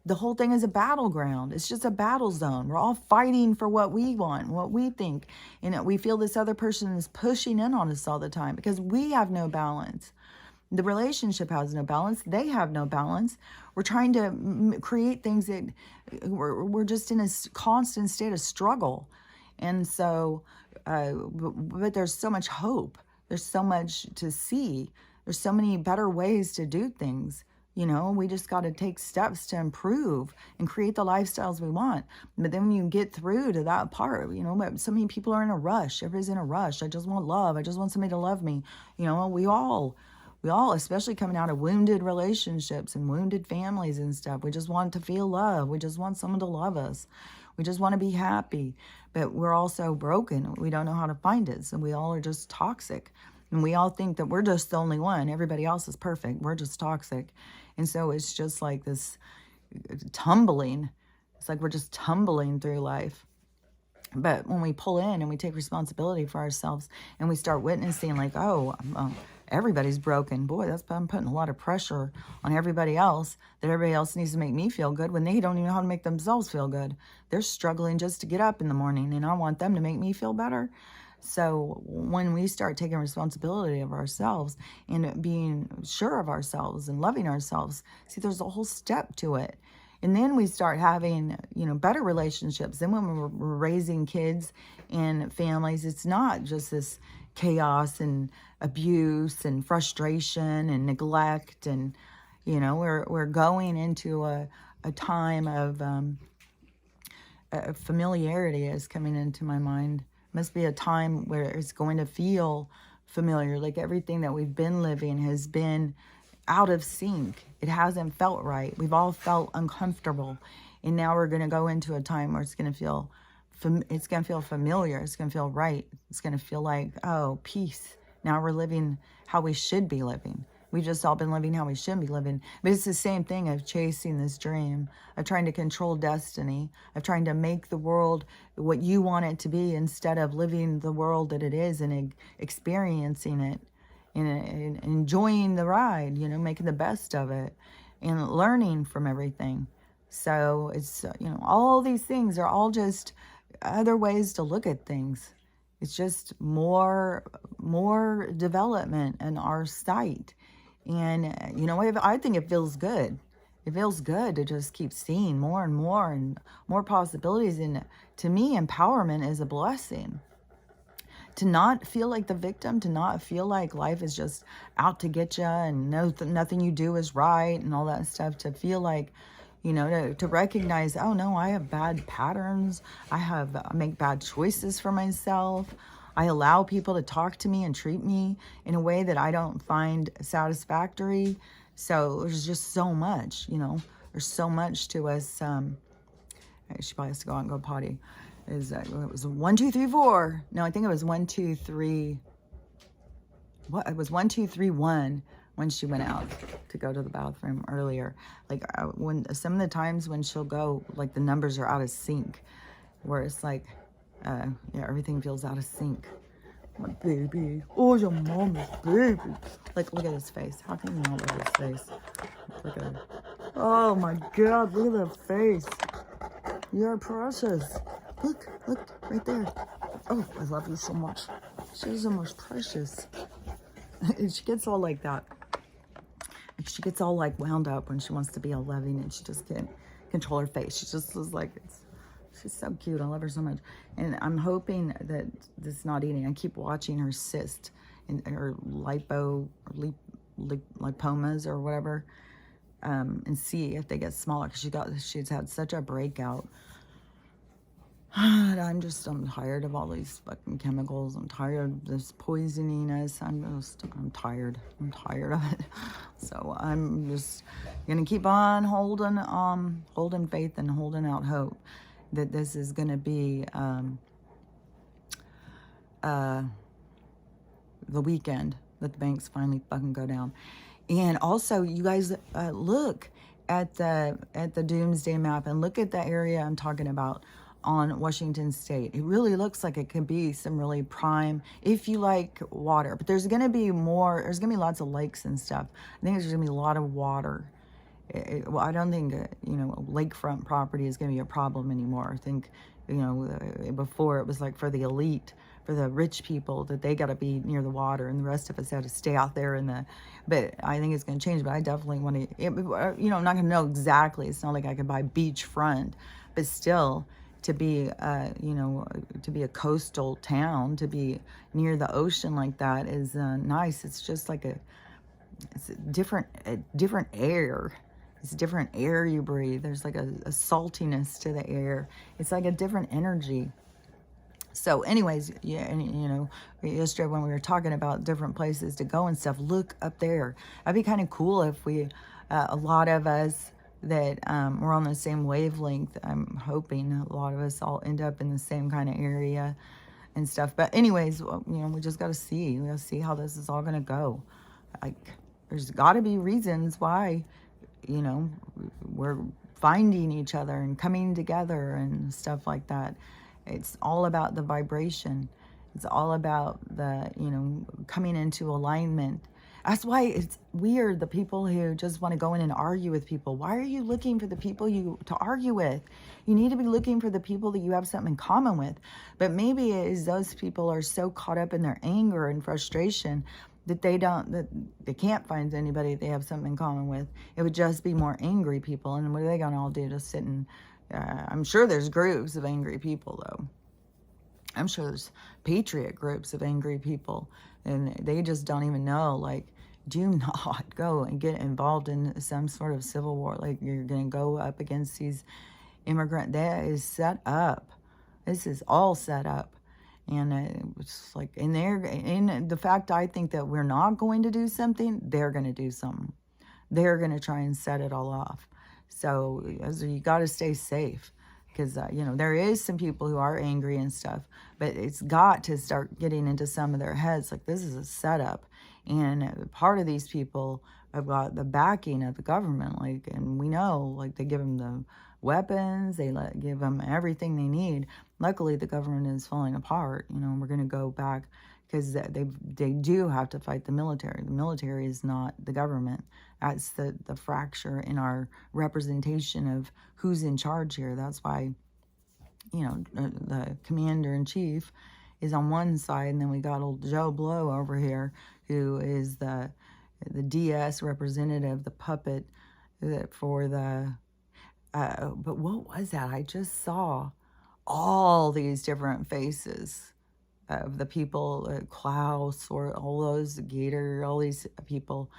the whole thing is a battleground. It's just a battle zone. We're all fighting for what we want, what we think. And we feel this other person is pushing in on us all the time because we have no balance. The relationship has no balance. They have no balance. We're trying to create things that we're just in a constant state of struggle. And so, but there's so much hope. There's so much to see. There's so many better ways to do things. We just got to take steps to improve and create the lifestyles we want. But then when you get through to that part, so many people are in a rush. Everybody's in a rush. I just want love. I just want somebody to love me. We all, especially coming out of wounded relationships and wounded families and stuff, we just want to feel love. We just want someone to love us. We just want to be happy. But we're all so broken. We don't know how to find it. So we all are just toxic. And we all think that we're just the only one. Everybody else is perfect. We're just toxic. And so it's just like this tumbling. It's like we're just tumbling through life. But when we pull in and we take responsibility for ourselves and we start witnessing like, everybody's broken. Boy, I'm putting a lot of pressure on everybody else, that everybody else needs to make me feel good when they don't even know how to make themselves feel good. They're struggling just to get up in the morning, and I want them to make me feel better. So when we start taking responsibility of ourselves and being sure of ourselves and loving ourselves, see, there's a whole step to it. And then we start having, better relationships. Then when we're raising kids and families, it's not just this chaos and abuse and frustration and neglect. And, we're going into a time of familiarity is coming into my mind. Must be a time where it's going to feel familiar, like everything that we've been living has been out of sync. It hasn't felt right. We've all felt uncomfortable, and now we're going to go into a time where it's going to feel familiar. It's going to feel right. It's going to feel like, peace. Now we're living how we should be living. We've just all been living how we should be living. But it's the same thing of chasing this dream, of trying to control destiny, of trying to make the world what you want it to be instead of living the world that it is and experiencing it and enjoying the ride, making the best of it and learning from everything. So it's, all these things are all just other ways to look at things. It's just more development in our sight. And, I think it feels good. It feels good to just keep seeing more and more possibilities. And to me, empowerment is a blessing. To not feel like the victim, to not feel like life is just out to get you and nothing you do is right and all that stuff. To feel like, to recognize, oh no, I have bad patterns. I make bad choices for myself. I allow people to talk to me and treat me in a way that I don't find satisfactory. So there's just so much, there's so much to us. She probably has to go out and go potty. It was 1, 2, 3, 4. No, I think it was 1, 2, 3. What? It was 1, 2, 3, 1 when she went out to go to the bathroom earlier. Like when some of the times when she'll go, like the numbers are out of sync, where it's like, everything feels out of sync. My baby. Oh, your mama's baby. Like, look at his face. How can you not look at his face? Look at him. Oh my God, look at that face. You're precious. Look, right there. Oh, I love you so much. She's the most precious. And she gets all like that. And she gets all like wound up when she wants to be all loving and she just can't control her face. She just is like, she's so cute. I love her so much. And I'm hoping that this not eating, I keep watching her cyst and her lipomas or whatever. and see if they get smaller, because she's had such a breakout. I'm tired of all these fucking chemicals. I'm tired of this poisoniness. I'm tired. I'm tired of it. So I'm just gonna keep on holding faith and holding out hope that this is gonna be the weekend that the banks finally fucking go down. And also, you guys, look at the doomsday map and look at the area I'm talking about on Washington State. It really looks like it could be some really prime, if you like water. But there's going to be lots of lakes and stuff. I think there's going to be a lot of water. Well, I don't think, lakefront property is going to be a problem anymore. I think, before it was like for the elite, for the rich people, that they got to be near the water, and the rest of us had to stay out there but I think it's going to change. But I definitely want to, I'm not going to know exactly. It's not like I could buy beachfront, but still, to be, to be a coastal town, to be near the ocean like that is nice. It's just like it's a different air. It's different air you breathe. There's like a saltiness to the air. It's like a different energy. So anyways, yeah, and yesterday when we were talking about different places to go and stuff, look up there. That'd be kind of cool if a lot of us that we're on the same wavelength. I'm hoping a lot of us all end up in the same kind of area and stuff. But anyways, we just got to see. We got to see how this is all going to go. Like, there's got to be reasons why, we're finding each other and coming together and stuff like that. It's all about the vibration. It's all about the, coming into alignment. That's why we are the people who just want to go in and argue with people. Why are you looking for the people to argue with? You need to be looking for the people that you have something in common with. But maybe it is those people are so caught up in their anger and frustration that they can't find anybody they have something in common with. It would just be more angry people. And what are they going to all do? Just sit and, I'm sure there's groups of angry people, though. I'm sure there's patriot groups of angry people, and they just don't even know. Like, do not go and get involved in some sort of civil war. Like, you're going to go up against these immigrant. That is set up. This is all set up. And it's like, in the fact I think that we're not going to do something, they're going to do something. They're going to try and set it all off. So you got to stay safe, because, there is some people who are angry and stuff, but it's got to start getting into some of their heads. Like, this is a setup. And part of these people have got the backing of the government. Like, and we know, like, they give them the weapons, give them everything they need. Luckily, the government is falling apart. We're going to go back, because they do have to fight the military. The military is not the government. That's the fracture in our representation of who's in charge here. That's why, the commander-in-chief is on one side, and then we got old Joe Blow over here, who is the DS representative, the puppet for the... but what was that? I just saw all these different faces of the people, Klaus, or all those, Gator, all these people.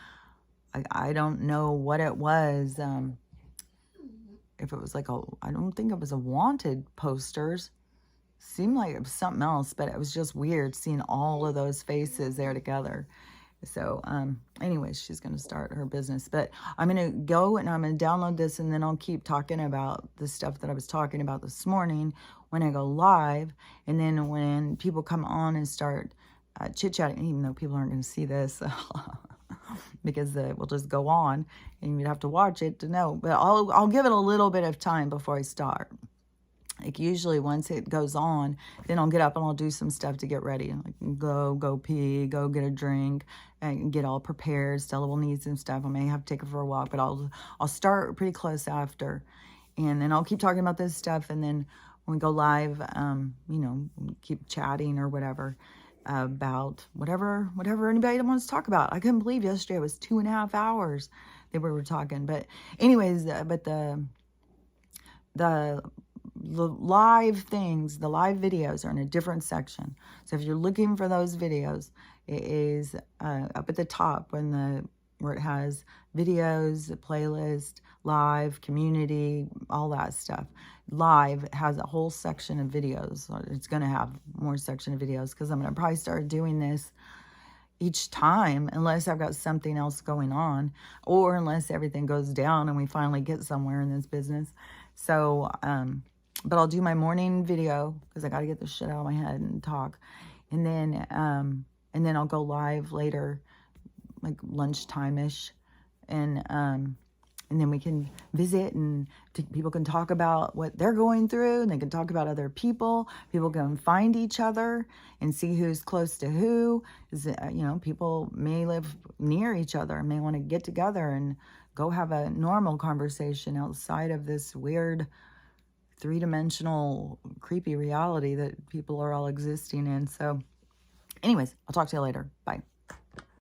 I don't know what it was. If it was like I don't think it was a wanted posters. Seemed like it was something else, but it was just weird seeing all of those faces there together. So, anyways, she's going to start her business. But I'm going to go and I'm going to download this, and then I'll keep talking about the stuff that I was talking about this morning when I go live. And then when people come on and start chit-chatting, even though people aren't going to see this, because we'll just go on, and you'd have to watch it to know. But I'll give it a little bit of time before I start. Like, usually once it goes on, then I'll get up and I'll do some stuff to get ready. Like, go pee, go get a drink, and get all prepared. Stella will need some stuff. I may have to take her for a walk, but I'll start pretty close after. And then I'll keep talking about this stuff. And then when we go live, keep chatting or whatever about whatever anybody wants to talk about. I couldn't believe yesterday it was 2.5 hours that we were talking. But anyways, the live things, the live videos are in a different section. So if you're looking for those videos, it is up at the top when where it has videos, a playlist, live, community, all that stuff. Live has a whole section of videos. It's going to have more section of videos because I'm going to probably start doing this each time unless I've got something else going on, or unless everything goes down and we finally get somewhere in this business. So, but I'll do my morning video because I got to get this shit out of my head and talk. And then I'll go live later, like lunchtime-ish. And then we can visit, and people can talk about what they're going through, and they can talk about other people. People can find each other and see who's close to who. People may live near each other and may want to get together and go have a normal conversation outside of this weird three-dimensional creepy reality that people are all existing in. So anyways, I'll talk to you later. Bye.